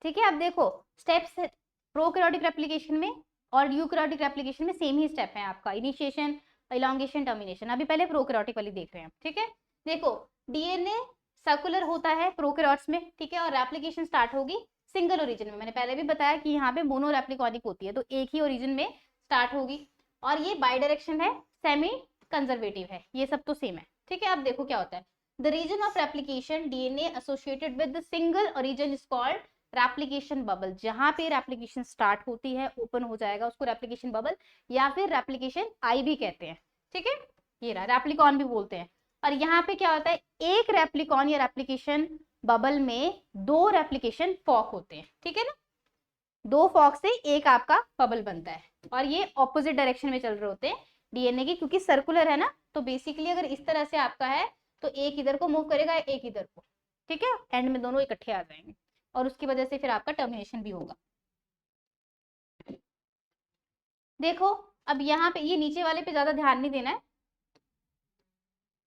ठीक है, अब देखो स्टेप्स प्रोकैरियोटिक रेप्लिकेशन में और यूकैरियोटिक रेप्लिकेशन में सेम ही स्टेप है आपका, इनिशिएशन, इलॉन्गेशन, टर्मिनेशन। अभी पहले प्रोकैरियोटिक वाली देख रहे हैं। ठीक है, देखो डीएनए सर्कुलर होता है प्रोकैरियोट्स में। ठीक है, और रेप्लिकेशन स्टार्ट होगी सिंगल ओरिजिन में। मैंने पहले भी बताया कि यहाँ पे मोनो रेप्लिकॉनिक होती है, तो एक ही ओरिजिन में स्टार्ट होगी, और ये बाई डायरेक्शन है, सेमी कंजर्वेटिव है, ये सब तो सेम है। ठीक है, अब देखो क्या होता है। The region of replication DNA associated with the single origin is called replication bubble. जहां पे रेप्लिकेशन स्टार्ट होती है ओपन हो जाएगा उसको रेप्लिकेशन बबल या फिर रेप्लिकेशन आई भी कहते हैं। ठीक है, ये रहा, रेप्लिकॉन भी बोलते हैं। और यहाँ पे क्या होता है? एक रेप्लिकॉन या रेप्लिकेशन बबल में दो रेप्लिकेशन फॉक होते हैं। ठीक है ना, दो फॉक से एक आपका बबल बनता है, और ये ऑपोजिट डायरेक्शन में चल रहे होते हैं डीएनए के, क्योंकि सर्कुलर है ना, तो बेसिकली अगर इस तरह से आपका है तो एक इधर को मूव करेगा, एक इधर को। ठीक है, एंड में दोनों इकट्ठे आ जाएंगे, और उसकी वजह से फिर आपका टर्मिनेशन भी होगा। देखो अब यहाँ पे ये नीचे वाले पे ज्यादा ध्यान नहीं देना है,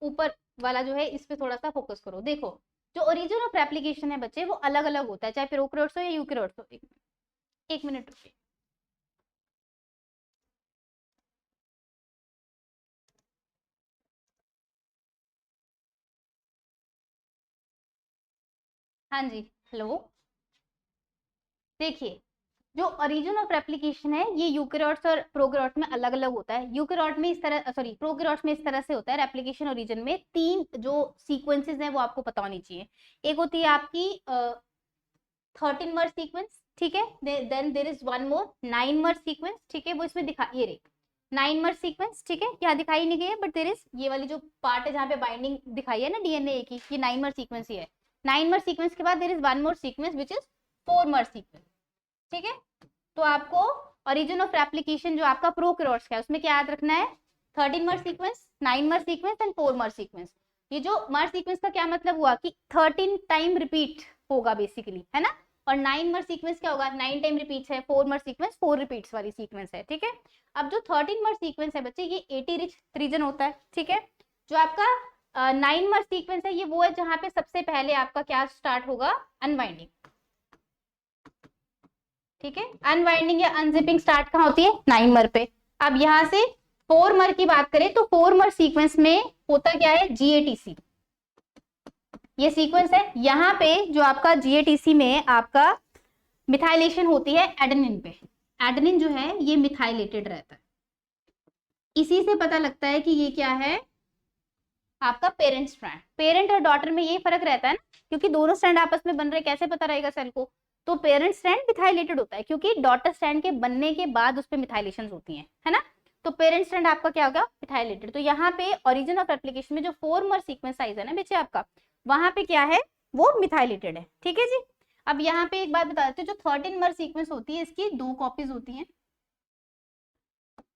ऊपर वाला जो है इस पे थोड़ा सा फोकस करो। देखो जो ओरिजिन ऑफ रेप्लिकेशन है बच्चे, वो अलग अलग होता है, चाहे प्रोकैरियोट्स हो या यूकैरियोट्स हो। एक मिनट रुकिए। हाँ जी, हेलो। देखिए जो ओरिजिन ऑफ रेप्लिकेशन है ये यूकेरियोट्स और प्रोकैरियोट्स में अलग अलग होता है। यूकेरियोट में इस तरह, सॉरी प्रोकैरियोट्स में इस तरह से होता है। रेप्लिकेशन ओरिजिन में 3 जो सीक्वेंसेस हैं वो आपको पता होनी चाहिए। एक होती है आपकी 13 मर सीक्वेंस, ठीक है, then there is one more 9 mer sequence, ठीक है, वो इसमें दिखा, ये रही 9 मर सीक्वेंस, ठीक है, यहाँ दिखाई नहीं गई है बट देयर इज, ये वाली जो पार्ट है जहाँ पे बाइंडिंग दिखाई है ना डीएनए की, ये 9 मर सीक्वेंस ही है। 9 मर सीक्वेंस के बाद there is one more sequence which is 4 mer sequence, ठीक है। तो आपको ओरिजिन ऑफ रेप्लिकेशन जो आपका प्रोकैरियोट्स का है उसमें क्या याद रखना है, 13 मर sequence, 9 mer sequence and 4 mer sequence. ये जो मर सीक्वेंस का क्या मतलब हुआ कि 13 टाइम रिपीट होगा बेसिकली, है ना, और 9 मर सीक्वेंस क्या होगा, 9 टाइम रिपीट्स है, 4 मर सीक्वेंस 4 रिपीट्स वाली सीक्वेंस है, ठीक है। अब जो 13 मर सीक्वेंस है बच्चे ये 80 रिच रीजन होता है, ठीक है। जो आपका 9 मर सीक्वेंस है ये वो है जहां पे सबसे पहले आपका क्या स्टार्ट होगा, अनवाइंडिंग, ठीक है। अनवाइंडिंग या अनजिपिंग स्टार्ट कहाँ होती है, 9 मर पे। अब यहाँ से 4 मर की बात करें तो 4 मर सीक्वेंस में होता क्या है, जीएटीसी, ये सीक्वेंस है। यहाँ पे जो आपका जीएटीसी में आपका मिथाइलेशन होती है एडेनिन पे। एडेनिन जो है ये मिथाइलेटेड रहता है, इसी से पता लगता है कि ये क्या है, आपका पेरेंट स्ट्रैंड। पेरेंट और डॉटर में ये फर्क रहता है ना, क्योंकि दोनों स्ट्रैंड आपस में बन रहे, कैसे पता रहेगा सेल को, तो पेरेंट स्ट्रैंड मिथाइलेटेड होता है क्योंकि डॉटर स्ट्रैंड के बनने के बाद उस पर मिथाइलेशन होती है ना। तो पेरेंट स्ट्रैंड आपका क्या होगा, मिथाइलेटेड। तो यहाँ पे ओरिजिन ऑफ रेप्लिकेशन में जो 4 मर सीक्वेंस साइज है ना बच्चे आपका, वहां पे क्या है, वो मिथाइलेटेड है, ठीक है जी। अब यहाँ पे एक बात बता देते हैं, जो 13 मर सीक्वेंस होती है इसकी 2 कॉपीज होती हैं,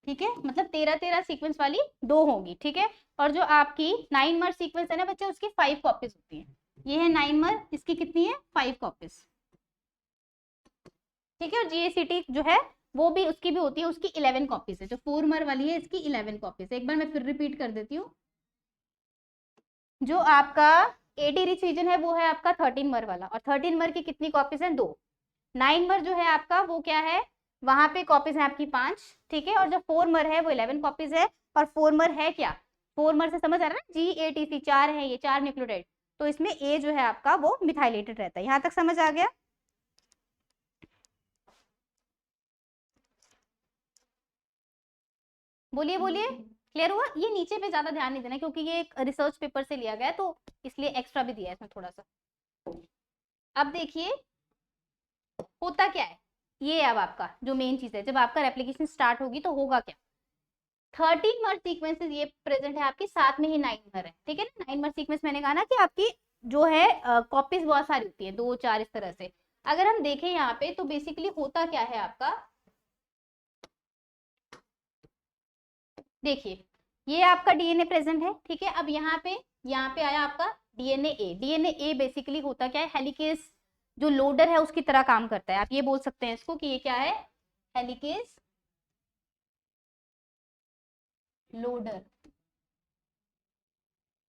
ठीक है, मतलब 13 सीक्वेंस वाली 2 होंगी, ठीक है। और जो आपकी 9 मर सीक्वेंस है ना बच्चे उसकी 5 कॉपीज होती हैं। ये है 9 मर, इसकी कितनी है, 5 कॉपीज, ठीक है। और जीएसीटी जो है वो भी, उसकी भी होती है, उसकी 11 कॉपीज है। जो 4 मर वाली है इसकी 11 कॉपीज। एक बार मैं फिर रिपीट कर देती हूँ, जो आपका 80 रिच रीजन है वो है आपका 13 मर वाला, और 13 मर की कितनी कॉपीज है, 2। 9 मर जो है आपका वो क्या है, वहां पे कॉपीज है आपकी 5, ठीक है। और जो 4 मर है वो 11 कॉपीज है। और 4 मर है क्या, 4 मर से समझ आ रहा है ना, जीएटीसी 4 है, ये 4 न्यूक्लियोटाइड, तो इसमें ए जो है आपका वो मिथाइलेटेड रहता है। यहाँ तक समझ आ गया, बोलिए बोलिए, क्लियर हुआ। ये नीचे पे ज्यादा ध्यान नहीं देना क्योंकि ये एक रिसर्च पेपर से लिया गया है, तो इसलिए एक्स्ट्रा भी दिया है इसमें थोड़ा सा। अब देखिए होता क्या है, ये अब आपका जो मेन चीज है, जब आपका रेप्लिकेशन स्टार्ट होगी तो होगा क्या, 13 मर सीक्वेंसेस ये प्रेजेंट है आपके, साथ में ही 9 मर है, ठीक है ना। 9 मर सीक्वेंस मैंने कहा ना कि आपकी जो है कॉपीज बहुत सारी होती है, 2 4 इस तरह से। अगर हम देखें यहाँ पे तो बेसिकली होता क्या है आपका, देखिए ये आपका डीएनए प्रेजेंट है, ठीक है। अब यहाँ पे आया आपका डीएनए ए। डीएनए ए बेसिकली होता क्या है, हेलिकेज जो लोडर है उसकी तरह काम करता है। आप ये बोल सकते हैं इसको कि ये क्या है, हेलिकेज लोडर,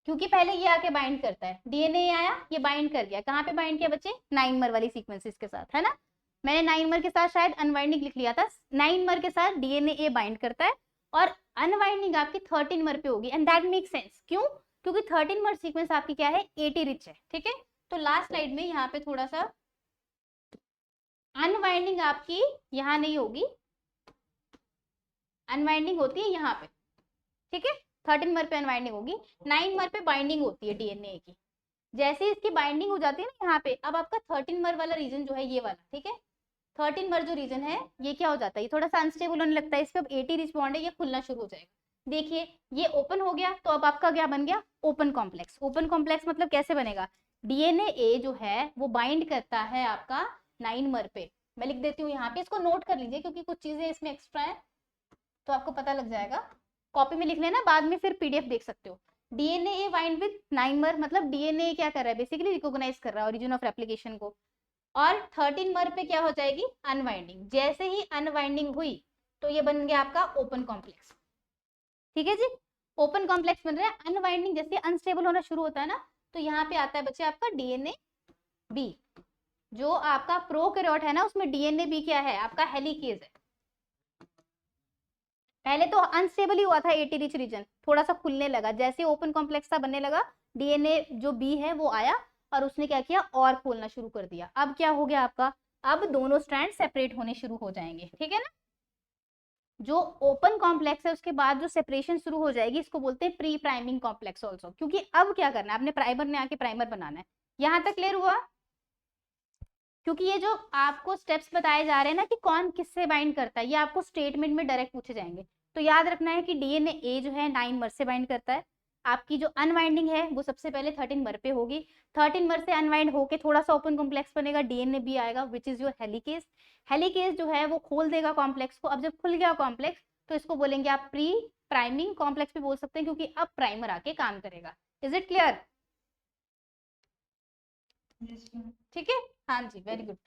क्योंकि पहले ये आके बाइंड करता है। डीएनए आया, ये बाइंड कर गया, कहाँ पे बाइंड किया बच्चे, 9 मर वाली सीक्वेंसेस के साथ, है ना। मैंने 9 मर के साथ शायद अनवाइंडिंग लिख लिया था। 9 मर के साथ डीएनए ए बाइंड करता है और अनवाइंडिंग आपकी 13 मर पे होगी, एंड दैट मेक सेंस। क्यों, क्योंकि 13 मर सीक्वेंस आपकी क्या है, 80 रिच है, ठीक है। तो लास्ट स्लाइड में यहाँ पे थोड़ा सा अनवाइंडिंग आपकी यहाँ नहीं होगी, अनवाइंडिंग होती है यहाँ पे, ठीक है। 13 मर पे अनवाइंडिंग होगी, 9 मर पे बाइंडिंग होती है डीएनए की। जैसे ही इसकी बाइंडिंग हो जाती है ना यहाँ पे, अब आपका 13 मर वाला रीजन जो है ये वाला, ठीक है, 13 मर जो रीजन है ये क्या हो जाता है, ये थोड़ा सा अनस्टेबल होने लगता है। इस पे अब 80 रिच बॉन्ड है, ये खुलना शुरू हो जाएगा। देखिए ये ओपन हो गया, तो अब आपका क्या बन गया, ओपन कॉम्प्लेक्स। ओपन कॉम्प्लेक्स मतलब कैसे बनेगा, डीएनए ए जो है वो बाइंड करता है आपका 9 मर पे। मैं लिख देती हूँ यहाँ पे, इसको नोट कर लीजिए क्योंकि कुछ चीजें इसमें एक्स्ट्रा है तो आपको पता लग जाएगा। कॉपी में लिख लेना, बाद में फिर पीडीएफ देख सकते हो। डीएनए ए बाइंड विद 9 मर, मतलब डीएनए क्या कर रहा है, बेसिकली रिकॉग्नाइज कर रहा है ओरिजिन ऑफ रेप्लिकेशन को। और 13 मर पे क्या हो जाएगी, अनवाइंडिंग। जैसे ही अनवाइंडिंग हुई तो ये बन गया आपका ओपन कॉम्प्लेक्स, ठीक है जी। ओपन कॉम्प्लेक्स बन रहा है। अनवाइंडिंग जैसे अनस्टेबल होना शुरू होता है ना, तो यहाँ पे आता है बच्चे आपका डीएनए बी। जो आपका प्रोकैरियोट है ना उसमें डीएनए बी क्या है, आपका हेलिकेज है। पहले तो अनस्टेबल ही हुआ था 80 रिच रीजन, थोड़ा सा खुलने लगा, जैसे ओपन कॉम्प्लेक्स सा बनने लगा, डीएनए जो बी है वो आया और उसने क्या किया, और खोलना शुरू कर दिया। अब क्या हो गया आपका, अब दोनों स्ट्रैंड सेपरेट होने शुरू हो जाएंगे, ठीक है ना। जो ओपन कॉम्प्लेक्स है उसके बाद जो सेपरेशन शुरू हो जाएगी इसको बोलते हैं प्री प्राइमिंग कॉम्प्लेक्स ऑल्सो, क्योंकि अब क्या करना है, आपने प्राइमर में आके प्राइमर बनाना है। यहां तक क्लियर हुआ? क्योंकि ये जो आपको स्टेप्स बताए जा रहे हैं ना कि कौन किससे बाइंड करता है, ये आपको स्टेटमेंट में डायरेक्ट पूछे जाएंगे। तो याद रखना है कि डीएनए ए जो है 9 मर से बाइंड करता है। आपकी जो अनवाइंडिंग है वो सबसे पहले 13 मर पे होगी। 13 मर से अनवाइंड होके थोड़ा सा ओपन कॉम्प्लेक्स बनेगा, डीएनए बी आएगा which is your helicase. Helicase जो है वो खोल देगा कॉम्प्लेक्स को। अब जब खुल गया कॉम्प्लेक्स तो इसको बोलेंगे आप प्री प्राइमिंग कॉम्प्लेक्स भी बोल सकते हैं, क्योंकि अब प्राइमर आके काम करेगा। Is it clear? ठीक है, हाँ जी, वेरी गुड।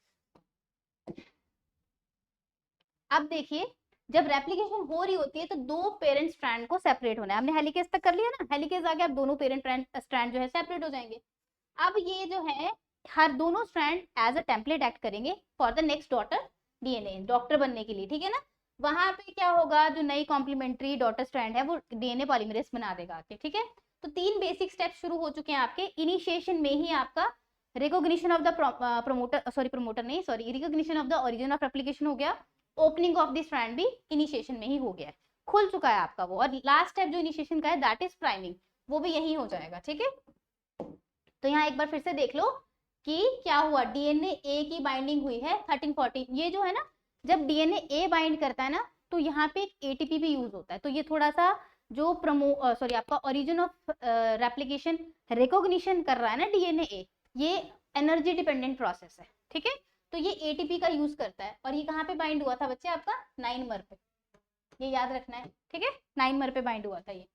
अब देखिए, जब रेप्लिकेशन हो रही होती है तो दो पेरेंट स्ट्रैंड को सेपरेट होना है। हमने हेलिकेज तक कर लिया ना, हेलिकेज आगे अब दोनों पेरेंट स्ट्रैंड जो है सेपरेट हो जाएंगे। अब ये जो है हर दोनों strand as a template act करेंगे for the next daughter DNA, doctor बनने के लिए, ठीक है ना। वहां पे क्या होगा, जो नई कॉम्प्लीमेंट्री डॉटर स्ट्रैंड है वो डीएनए पॉलीमरेज बना देगा आके, ठीक है। तो 3 बेसिक स्टेप शुरू हो चुके हैं आपके। इनिशिएशन में ही आपका रिकॉग्निशन ऑफ द प्रोमोटर नहीं, sorry, recognition of the origin of replication हो गया। ओपनिंग ऑफ द स्ट्रैंड भी इनिशिएशन में ही हो गया है, खुल चुका है आपका वो। और लास्ट स्टेप जो इनिशिएशन का है दैट इज प्राइमिंग, वो भी यही हो जाएगा, ठीक है। तो यहाँ एक बार फिर से देख लो कि क्या हुआ, डीएनए ए की बाइंडिंग हुई है 13-14। ये जो है ना, जब डीएनए ए बाइंड करता है ना तो यहाँ पे एक एटीपी भी यूज होता है। तो ये थोड़ा सा जो आपका ओरिजिन ऑफ रेप्लिकेशन रिकॉग्निशन कर रहा है ना डीएनए ए, ये एनर्जी डिपेंडेंट प्रोसेस है, ठीक है। तो ये एटीपी का यूज करता है। और ये कहाँ पे बाइंड हुआ था बच्चे आपका? 9 मर पे, ये याद रखना है, ठीक है। 9 मर पे बाइंड हुआ था ये।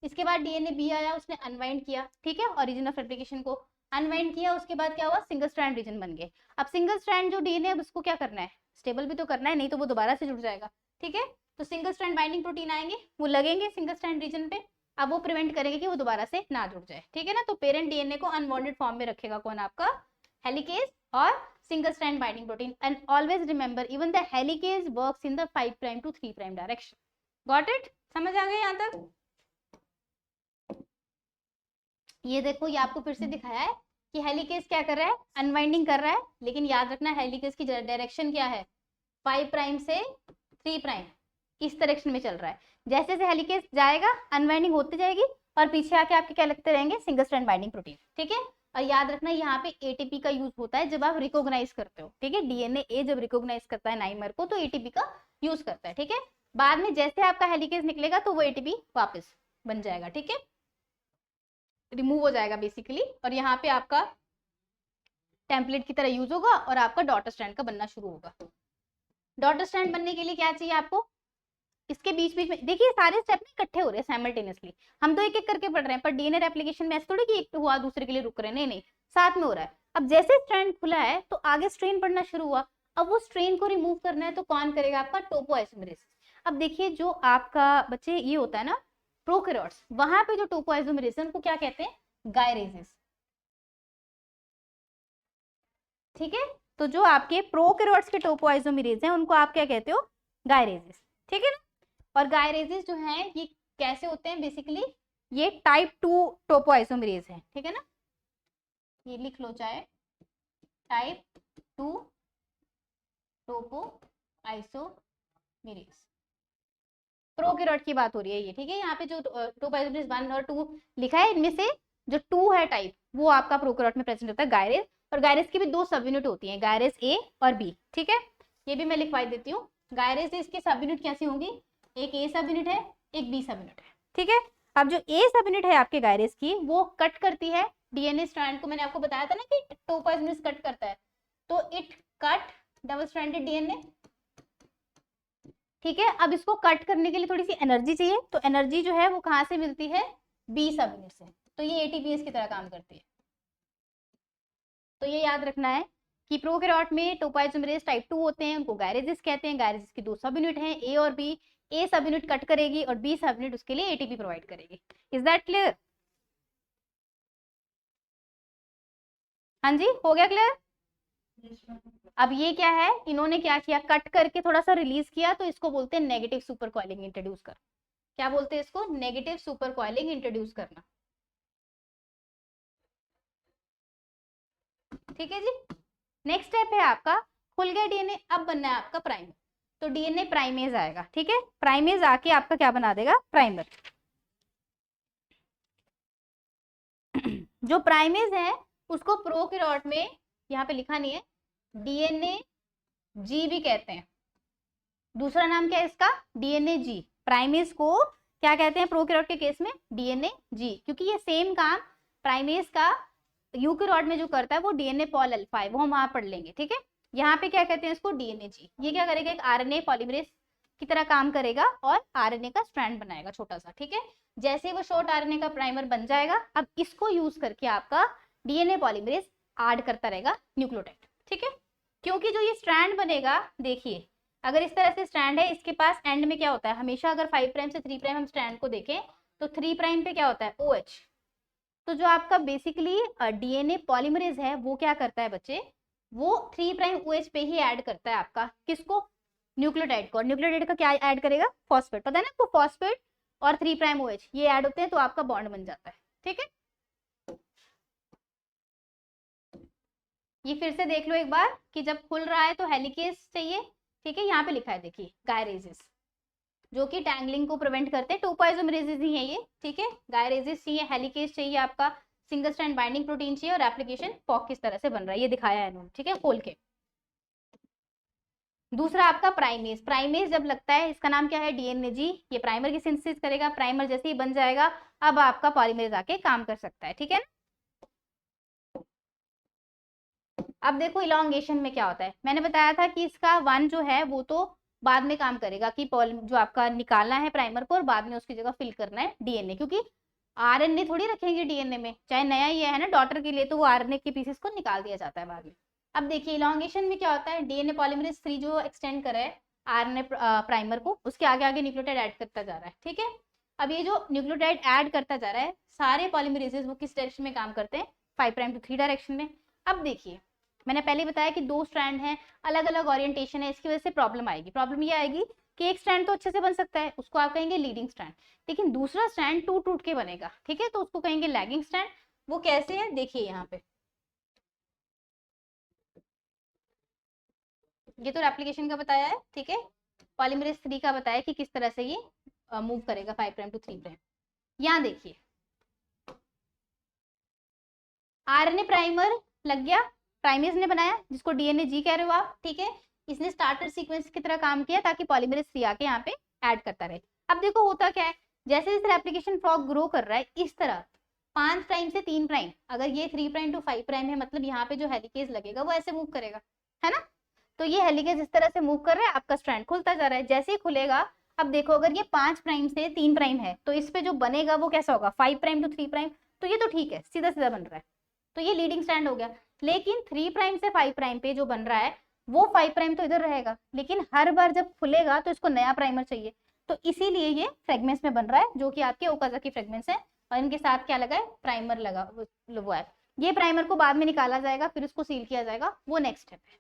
इसके बाद डीएनए बी आया, उसने अनवाइंड किया, ठीक है, ओरिजिन ऑफ रेप्लिकेशन को अनवाइंड किया। उसके बाद क्या हुआ, सिंगल स्ट्रैंड रीजन बन गए। अब सिंगल स्ट्रैंड जो डीएनए अब उसको क्या करना है, स्टेबल भी तो करना है, नहीं तो वो दोबारा से जुड़ जाएगा, ठीक है। तो सिंगल स्ट्रैंड बाइंडिंग प्रोटीन आएंगे, वो लगेंगे सिंगल स्ट्रैंड रीजन पे। अब वो प्रिवेंट करेंगे कि वो दोबारा से ना जुड़ जाए, ठीक है ना। तो पेरेंट डीएनए को अनवांटेड फॉर्म में रखेगा कौन, आपका हेलिकेज और single strand binding protein. And always remember even the helicase works in the 5 prime to 3 prime direction. Got it? समझ आ गया यहाँ तक? ये देखो, ये आपको फिर से दिखाया है कि हेलिकेज क्या कर रहा है, अनवाइंडिंग कर रहा है। लेकिन याद रखना हेलिकेज की डायरेक्शन क्या है, 5 प्राइम से 3 प्राइम, इस डायरेक्शन में चल रहा है। जैसे जैसे हेलिकेज जाएगा अनवाइंडिंग होती जाएगी और पीछे आके आपके क्या लगते रहेंगे, सिंगल स्ट्रैंड बाइंडिंग प्रोटीन, ठीक है। और याद रखना यहाँ पे एटीपी का यूज होता है जब आप रिकॉग्नाइज करते हो, ठीक है। डीएनए ए जब रिकॉग्नाइज करता है 9 मर को तो एटीपी का यूज करता है, ठीक है। बाद में जैसे आपका हेलिकेज निकलेगा तो वो एटीपी वापस बन जाएगा, ठीक है, रिमूव हो जाएगा बेसिकली। और यहाँ पे आपका टेम्पलेट की तरह यूज होगा और आपका डॉटर स्ट्रैंड का बनना शुरू होगा। डॉटर स्ट्रैंड बनने के लिए क्या चाहिए आपको, इसके बीच बीच में देखिए सारे स्टेप में इकट्ठे हो रहे हैं साइमल्टेनियसली। हम तो एक एक करके पढ़ रहे हैं, पर डीएनए रेप्लिकेशन में ऐसे थोड़ी कि एक हुआ दूसरे के लिए रुक रहे हैं, नहीं नहीं, साथ में हो रहा है। अब जैसे स्ट्रैंड खुला है तो आगे स्ट्रेन पड़ना शुरू हुआ। अब वो स्ट्रेन को रिमूव करना है तो कौन करेगा, आपका टोपोआइसोमेरेसिस। अब देखिए जो आपका बच्चे ये होता है ना प्रोकैरियोट्स, वहां पे जो टोपोआइसोमेरेसिस उनको क्या कहते हैं, गायरेसिस, ठीक है। तो जो आपके प्रोकैरियोट्स के टोपोआइसोमेरेज हैं उनको आप क्या कहते हो, गायरेसिस, ठीक है ना। और गायरेसिस जो है ये कैसे होते हैं, बेसिकली ये टाइप 2 टोपोआइसोमेरेज है, ठीक है ना। ये लिख लो चाहे, टाइप 2 टोपोआइसोमेरेज, प्रोकैरियोट की बात हो रही है ये, ठीक है। यहाँ पे जो टोपोआइसोमेरेज 1 और 2 लिखा है, इनमें से जो 2 है टाइप वो आपका प्रोकैरियोट में प्रेजेंट होता है, गायरेस। और गायरेस की भी 2 सब यूनिट होती हैं, गायरेस ए और बी, ठीक है। ये भी मैं लिखवा देती हूँ। गायरेस इसकी सब यूनिट कैसी होंगी, एक ए सब यूनिट है, एक बी सब यूनिट है, ठीक है। अब जो ए सब यूनिट है आपके गायरेस की, वो कट करती है डीएनए स्ट्रैंड को। मैंने आपको बताया था ना कि टोपोआइसोमेरेज कट करता है, तो it cut double stranded DNA, ठीक है। अब इसको कट करने के लिए थोड़ी सी एनर्जी चाहिए, तो एनर्जी जो है वो कहाँ से मिलती है, बी सब यूनिट से। तो ये एटीपीएस की तरह काम करती है। तो ये याद रखना है कि प्रोकैरियोट में टोपोआइसोमेरेज टाइप 2 होते हैं, उनको गायरेसिस कहते हैं। गायरेसिस की 2 सब यूनिट हैं, ए और बी। ए सब यूनिट कट करेगी और बी सब यूनिट उसके लिए एटीपी प्रोवाइड करेगी। Is that clear? हाँ जी, हो गया क्लियर? अब ये क्या है, इन्होंने क्या किया, कट करके थोड़ा सा रिलीज किया, तो इसको बोलते हैं नेगेटिव सुपर कॉइलिंग इंट्रोड्यूस कर। क्या बोलते हैं इसको, नेगेटिव सुपर कॉइलिंग इंट्रोड्यूस करना, ठीक है जी। नेक्स्ट स्टेप है आपका खुल गया डीएनए, अब बनना है आपका प्राइमर। तो डीएनए प्राइमेज आएगा, ठीक है, प्राइमेज आके आपका क्या बना देगा, प्राइमर। जो प्राइमेज है उसको प्रोकैरियोट में, यहाँ पे लिखा नहीं है, डीएनए जी भी कहते हैं। दूसरा नाम क्या है इसका, डीएनए जी। प्राइमेज को क्या कहते हैं प्रोकैरियोट के केस में, डीएनए जी, क्योंकि ये सेम काम प्राइमेज का यूकैरियोट में जो करता है वो डीएनए पॉल अल्फा है, वो हम वहां पढ़ लेंगे, ठीक है। यहाँ पे क्या कहते हैं इसको, डीएनए जी। ये क्या करेगा, एक आरएनए पॉलीमरेज की तरह काम करेगा और आरएनए का स्ट्रैंड बनाएगा छोटा सा, ठीक है। जैसे ही वो शॉर्ट आरएनए का प्राइमर बन जाएगा, अब इसको यूज करके आपका डीएनए पॉलीमरेज ऐड करता रहेगा न्यूक्लियोटाइड, ठीक है। क्योंकि जो ये स्ट्रैंड बनेगा, देखिए अगर इस तरह से स्ट्रैंड है, इसके पास एंड में क्या होता है, हमेशा अगर 5 प्राइम से 3 प्राइम हम स्ट्रैंड को देखें तो 3 प्राइम पे क्या होता है, OH। तो जो आपका बेसिकली डीएनए पॉलीमरेज है वो क्या करता है बच्चे, वो 3 प्राइम OH पे ही ऐड करता है आपका, किसको, न्यूक्लियोटाइड को। न्यूक्लियोटाइड का क्या ऐड करेगा, फॉस्फेट, पता है ना आपको, फॉस्फेट और 3 प्राइम OH ये ऐड होते हैं तो आपका बॉन्ड बन जाता है, ठीक है। ये फिर से देख लो एक बार कि जब खुल रहा है तो हेलिकेज चाहिए, ठीक है। यहाँ पे लिखा है देखिए गायरेजेस, जो कि टैंगलिंग को प्रिवेंट करते हैं, टोपोइसोमरेजेस ही है ये, ठीक है। गायरेजेस चाहिए, हेलिकेज चाहिए, आपका सिंगल स्ट्रैंड बाइंडिंग प्रोटीन चाहिए, और एप्लीकेशन पॉक किस तरह से बन रहा है ये दिखाया है इन्होंने, ठीक है, खोल के। दूसरा आपका प्राइमेज। प्राइमेज जब लगता है, इसका नाम क्या है, डीएनए जी। ये प्राइमर की सिंथेसिस करेगा, प्राइमर जैसे ही बन जाएगा अब आपका पॉलीमरेज आके काम कर सकता है, ठीक है। अब देखो इलॉन्गेशन में क्या होता है, मैंने बताया था कि इसका 1 जो है वो तो बाद में काम करेगा, कि जो आपका निकालना है प्राइमर को और बाद में उसकी जगह फिल करना है डीएनए, क्योंकि आरएनए थोड़ी रखेंगे डीएनए में, चाहे नया ही है ना डॉटर के लिए, तो वो आरएनए के पीसेस को निकाल दिया जाता है बाद में। अब देखिए इलॉन्गेशन में क्या होता है, डीएनए पॉलीमरेज 3 जो एक्सटेंड कर रहा है आरएनए प्राइमर को, उसके आगे आगे न्यूक्लियोटाइड ऐड करता जा रहा है, ठीक है। अब ये जो न्यूक्लियोटाइड ऐड करता जा रहा है, सारे पॉलीमरेजेस वो किस डायरेक्शन में काम करते हैं, 5 प्राइम टू 3 डायरेक्शन में। अब देखिए मैंने पहले बताया कि 2 स्ट्रैंड हैं, अलग अलग ओरिएंटेशन है, इसकी वजह से प्रॉब्लम आएगी। प्रॉब्लम ये आएगी कि एक स्ट्रैंड तो अच्छे से बन सकता है, उसको आप कहेंगे लीडिंग स्ट्रैंड, लेकिन दूसरा स्ट्रैंड टूट टूट के बनेगा, ठीक है, तो उसको कहेंगे लैगिंग स्ट्रैंड। वो कैसे है देखिए यहाँ पे, ये तो एप्लीकेशन का बताया है, ठीक है। पॉलीमरेज 3 का बताया कि किस तरह से ये मूव करेगा 5 प्राइम टू 3 प्राइम। यहाँ देखिए आरएनए प्राइमर लग गया, प्राइमेज ने बनाया जिसको डीएनए जी कह रहे हो आप, ठीक है। इसने स्टार्टर सीक्वेंस की तरह काम किया ताकि पॉलीमरेज 3 आके यहाँ पे ऐड करता रहे। अब देखो होता क्या है, जैसे जैसे एप्लीकेशन फ्रॉग ग्रो कर रहा है, इस तरह 5 प्राइम से 3 प्राइम, अगर ये 3 प्राइम टू 5 प्राइम है, मतलब यहाँ पे जो हेलिकेज लगेगा वो ऐसे मूव करेगा, है ना। तो ये हेलिकेज इस तरह से मूव कर रहा है, आपका स्ट्रैंड खुलता जा रहा है, जैसे ही खुलेगा। अब देखो अगर ये 5 प्राइम से 3 प्राइम है तो इस पे जो बनेगा वो कैसा होगा, 5 प्राइम टू 3 प्राइम, तो ये तो ठीक है, सीधा सीधा बन रहा है, तो ये लीडिंग स्ट्रैंड हो गया। लेकिन 3 प्राइम से 5 प्राइम पे जो बन रहा है वो 5 प्राइम तो इधर रहेगा, लेकिन हर बार जब खुलेगा तो इसको नया प्राइमर चाहिए, तो इसीलिए ये फ्रेगमेंट्स में बन रहा है, जो कि आपके ओकाज़की फ्रेगमेंट्स है, और इनके साथ क्या लगा है, प्राइमर लगा वो है। ये प्राइमर को बाद में निकाला जाएगा, फिर उसको सील किया जाएगा, वो नेक्स्ट स्टेप है,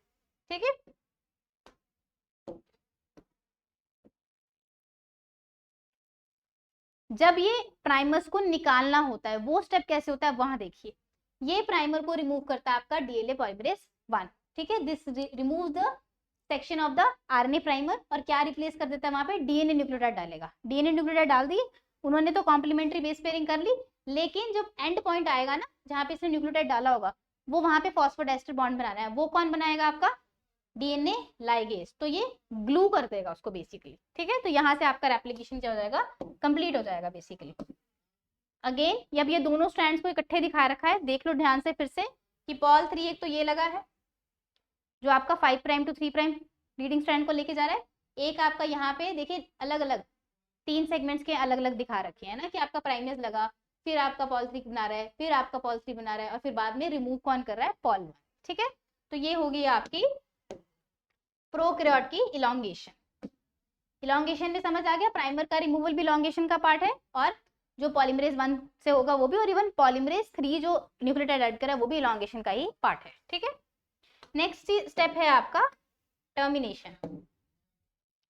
ठीक है। जब ये प्राइमर्स को निकालना होता है वो स्टेप कैसे होता है वहां देखिए, ये प्राइमर को रिमूव करता है आपका डीएनए पॉलीमरेज 1, ठीक है। This remove the section of the RNA primer, और क्या रिप्लेस कर देता है वहां पे, डीएनए न्यूक्लियोटाइड डालेगा। डीएनए न्यूक्लियोटाइड डाल दिए उन्होंने, तो कॉम्प्लीमेंट्री बेस पेयरिंग कर ली, लेकिन जब एंड पॉइंट आएगा ना जहाँ पे इसने न्यूक्लियोटाइड डाला होगा, वो वहां पे फॉस्फोडाइस्टर बॉन्ड बनाना है, वो कौन बनाएगा आपका, डीएनए लाइगेज। तो ये ग्लू कर देगा उसको बेसिकली, ठीक है। तो यहाँ से आपका रेप्लिकेशन क्या हो जाएगा, कंप्लीट हो जाएगा बेसिकली। अगेन अब ये दोनों स्ट्रैंड्स को इकट्ठे दिखा रखा है, देख लो ध्यान से फिर से कि पॉल 3 एक तो ये लगा है जो आपका 5 prime to 3 prime leading strand को लेके जा रहा है, एक आपका यहाँ पे देखिए अलग अलग 3 सेगमेंट्स के अलग अलग दिखा रखे हैं ना, कि आपका प्राइमेज लगा, फिर आपका पॉल 3 बना रहा है, फिर आपका पॉल 3 बना रहा है, और फिर बाद में रिमूव कौन कर रहा है, पॉल 1, ठीक है। तो ये होगी आपकी प्रोकैरियोट की इलॉन्गेशन। इलॉन्गेशन में समझ आ गया, प्राइमर का रिमूवल भी इलॉन्गेशन का पार्ट है, और जो पॉलीमरेज 1 से होगा वो भी, और इवन पॉलीमरेज 3 जो न्यूक्लियोटाइड ऐड करा है वो भी इलॉन्गेशन का ही पार्ट है, ठीक है। नेक्स्ट स्टेप है आपका टर्मिनेशन।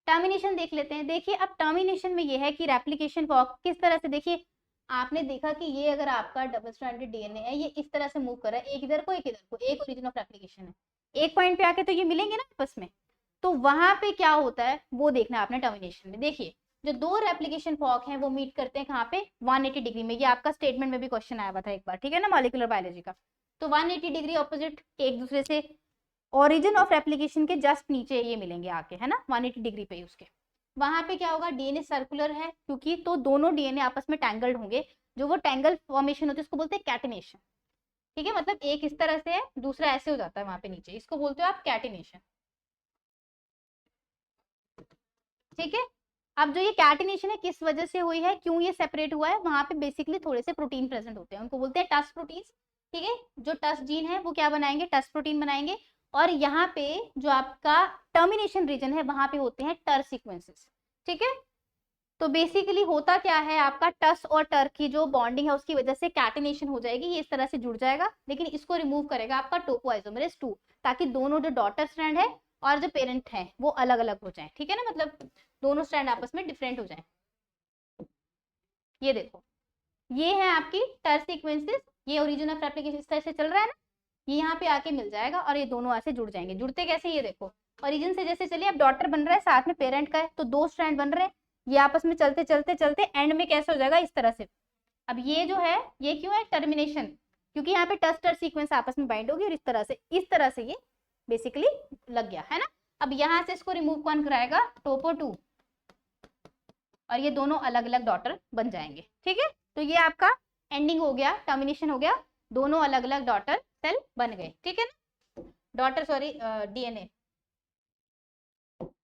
टर्मिनेशन देख लेते हैं। देखिए अब टर्मिनेशन में ये है कि रेप्लिकेशन वॉक किस तरह से, देखिए आपने देखा कि ये अगर आपका डबल स्ट्रैंडेड डीएनए है, ये इस तरह से मूव कर रहा है, एक इधर को एक इधर को, एक ओरिजिन ऑफ रेप्लिकेशन है। एक पॉइंट पे आके तो ये मिलेंगे ना आपस में, तो वहां पे क्या होता है वो देखना है आपने टर्मिनेशन में। देखिए जो दो रेप्लिकेशन फॉर्क हैं वो मीट करते हैं कहाँ पे, 180 डिग्री में। ये आपका स्टेटमेंट में भी क्वेश्चन आया हुआ था एक बार, ठीक है ना, मॉलिक्यूलर बायोलॉजी का। तो 180 डिग्री ऑपोजिट एक दूसरे से, ओरिजिन ऑफ रेप्लिकेशन के जस्ट नीचे ये मिलेंगे आके, है ना, 180 डिग्री पे ही उसके। वहां पे क्या होगा, डीएनए सर्कुलर है क्योंकि, तो दोनों डीएनए आपस में टैंगल्ड होंगे। जो वो टैंगल फॉर्मेशन होती है उसको बोलते हैं कैटिनेशन, ठीक है। मतलब एक इस तरह से है, दूसरा ऐसे हो जाता है वहां पे नीचे, इसको बोलते हो आप कैटिनेशन, ठीक है। अब जो ये कैटिनेशन है किस वजह से हुई है, क्यों ये सेपरेट हुआ है, वहां पे बेसिकली थोड़े से प्रोटीन प्रेजेंट होते हैं, उनको बोलते हैं टस प्रोटीन, ठीक है। जो टस जीन है वो क्या बनाएंगे, टस प्रोटीन बनाएंगे। और यहाँ पे जो आपका टर्मिनेशन रीजन है वहां पे होते हैं टर सीक्वेंसेस, ठीक है। तो बेसिकली होता क्या है, आपका टस और टर की जो बॉन्डिंग है उसकी वजह से कैटिनेशन हो जाएगी, ये इस तरह से जुड़ जाएगा, लेकिन इसको रिमूव करेगा आपका टोपोआइसोमरेज 2, ताकि दोनों जो डॉटर स्ट्रैंड है और जो पेरेंट है वो अलग अलग हो जाए, ठीक है ना, मतलब दोनों स्ट्रैंड आपस में डिफरेंट हो जाए। ये देखो, ये है आपकी टर सीक्वेंसेस, ये ओरिजिन ऑफ रेप्लिकेशन इस तरह से चल रहा है ना, ये यहाँ पे आके मिल जाएगा और ये दोनों ऐसे जुड़ जाएंगे। जुड़ते कैसे, ये देखो, ओरिजिन से जैसे चलिए अब डॉटर बन रहा है साथ में पेरेंट का है, तो दो स्ट्रैंड बन रहे हैं, ये आपस में चलते चलते चलते एंड में कैसे हो जाएगा, इस तरह से। अब ये जो है ये क्यों है टर्मिनेशन, क्योंकि यहाँ पे टस्टर सीक्वेंस आपस में बाइंड होगी और इस तरह से ये बेसिकली लग गया है ना। अब यहाँ से इसको रिमूव कौन कराएगा, टोपो 2, और ये दोनों अलग अलग डॉटर बन जाएंगे, ठीक है। तो ये आपका एंडिंग हो गया, टर्मिनेशन हो गया, दोनों अलग अलग डॉटर सेल बन गए, ठीक है ना, डॉटर सॉरी डीएनए।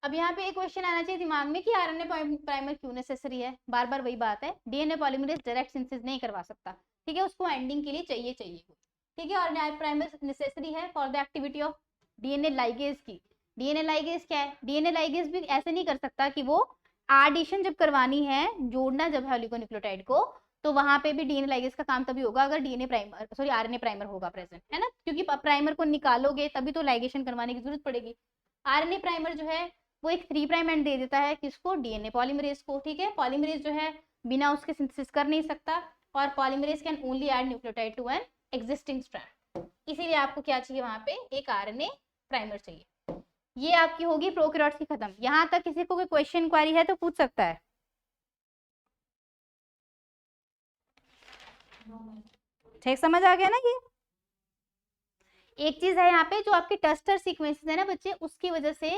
अब यहाँ पे एक क्वेश्चन आना चाहिए दिमाग में कि आरएनए प्राइमर क्यों नेसेसरी है, बार बार वही बात है, डीएनए पॉलीमरेज डायरेक्ट सिंथेसिस नहीं करवा सकता, ठीक है, उसको एंडिंग के लिए चाहिए, ठीक है। आरएनए प्राइमर नेसेसरी है for the activity of DNA ligase की। डीएनए लाइगेज क्या है, डीएनए लाइगेज भी ऐसे नहीं कर सकता कि वो एडिशन जब करवानी है, जोड़ना जब है ओलिगोन्यूक्लियोटाइड को, तो वहां पे भी डीएनए लाइगेज का काम तभी होगा अगर DNA primer sorry RNA primer होगा प्रेजेंट, है ना, क्योंकि प्राइमर को निकालोगे तभी तो लाइगेशन करवाने की जरूरत पड़ेगी। आरएनए प्राइमर जो है वो एक 3 प्राइम एंड दे देता है किसको, डीएनए पॉलीमरेज को, ठीक है। पॉलीमरेज जो है बिना उसके सिंथेसिस कर नहीं सकता, और polymerase can only add nucleotide to an existing strand, इसीलिए आपको क्या चाहिए वहां पे, एक आरएनए प्राइमर चाहिए। ये आपकी होगी प्रोकैरियोट्स की खत्म। यहां तक किसी को कोई क्वेश्चन इंक्वायरी है तो पूछ सकता है। ठीक समझ आ गया ना। ये एक चीज है यहाँ पे जो आपके टस्टर सीक्वेंसेस है ना बच्चे, उसकी वजह से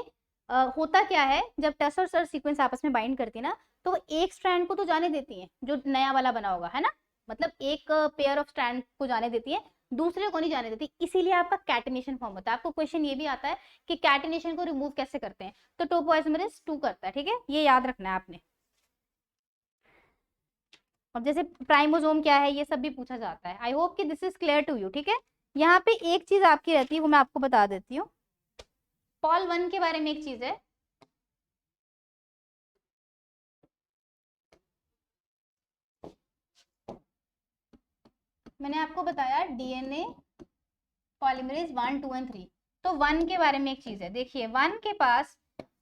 होता क्या है, जब टस्टर और सर सीक्वेंस आपस में बाइंड करती है ना, तो एक स्ट्रैंड को तो जाने देती है जो नया वाला बना होगा, है ना, मतलब एक पेयर ऑफ स्ट्रैंड को जाने देती है, दूसरे को नहीं जाने देती, इसीलिए आपका कैटिनेशन फॉर्म होता है। आपको क्वेश्चन ये भी आता है कि कैटिनेशन को रिमूव कैसे करते हैं, तो टोपोआइसोमरेज 2 करता है, ठीक है, ये याद रखना है आपने। अब जैसे प्राइमोसोम क्या है ये सब भी पूछा जाता है। आई होप कि this is clear to you, ठीक है। यहाँ पे एक चीज आपकी रहती है वो मैं आपको बता देती हूँ, पॉल 1 के बारे में एक चीज है, मैंने आपको बताया डीएनए पॉलीमरेज 1, 2 एंड 3, तो 1 के बारे में एक चीज है, देखिए 1 के पास,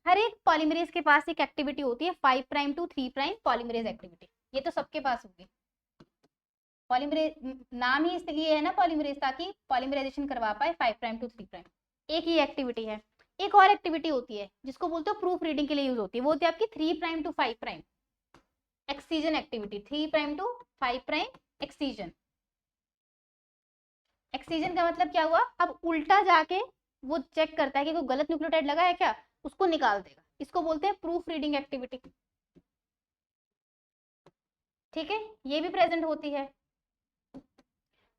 हर एक पॉलीमरेज के पास एक एक्टिविटी होती है 5 prime to 3 prime polymerase activity, ये तो सबके पास होगी। पॉलीमरेज नाम ही इसलिए है ना पॉलीमरेज, ताकि पॉलीमराइजेशन करवा पाए 5 प्राइम टू 3 प्राइम, एक ही एक्टिविटी है। एक और एक्टिविटी होती है जिसको बोलते हो प्रूफ रीडिंग के लिए यूज होती है, वो होती है आपकी 3 prime to 5 prime excision activity, 3 prime to 5 prime excision. Excision का मतलब क्या हुआ, अब उल्टा जाके वो चेक करता है कि कोई गलत न्यूक्लियोटाइड लगा है क्या, उसको निकाल देगा, इसको बोलते हैं प्रूफ रीडिंग एक्टिविटी, ठीक है, ये भी प्रेजेंट होती है।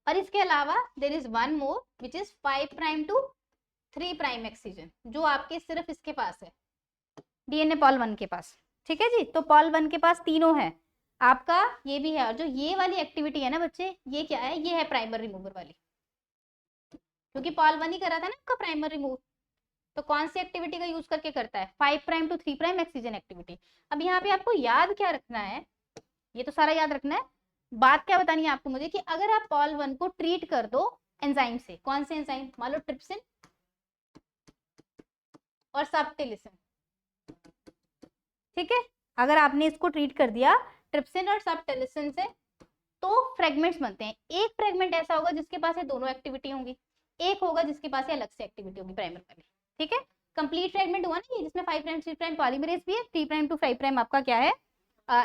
और इसके अलावा there is one more which is 5 prime to 3 prime excision, जो आपके सिर्फ इसके पास है, डीएनए पॉल 1 के पास, ठीक है जी। तो पॉल 1 के पास तीनों है, आपका ये भी है, और जो ये वाली एक्टिविटी है ना बच्चे, ये क्या है, ये है प्राइमर रिमूवर वाली, क्योंकि पॉल 1 ही करा था ना आपका प्राइमर रिमूव, तो कौन सी एक्टिविटी का यूज करके करता है, 5 prime to 3 prime excision activity. अब यहाँ पे आपको याद क्या रखना है, ये तो सारा याद रखना है, बात क्या बतानी है आपको मुझे, कि अगर आप पॉल 1 को ट्रीट कर दो एंजाइम से, कौन से एंजाइम, मान लो ट्रिप्सिन और सबटिलिसिन, ठीक है, अगर आपने इसको ट्रीट कर दिया ट्रिप्सिन और सबटिलिसिन से, तो फ्रेगमेंट्स बनते हैं, एक फ्रेगमेंट ऐसा होगा जिसके पास ये दोनों एक्टिविटी होंगी, एक होगा जिसके पास ये अलग से एक्टिविटी होगी प्राइमर वाली, ठीक है। कंप्लीट फ्रेगमेंट हुआ ना ये, जिसमें 5 प्राइम 3 प्राइम पॉलीमरेज भी है, 3 प्राइम टू 5 प्राइम आपका क्या है,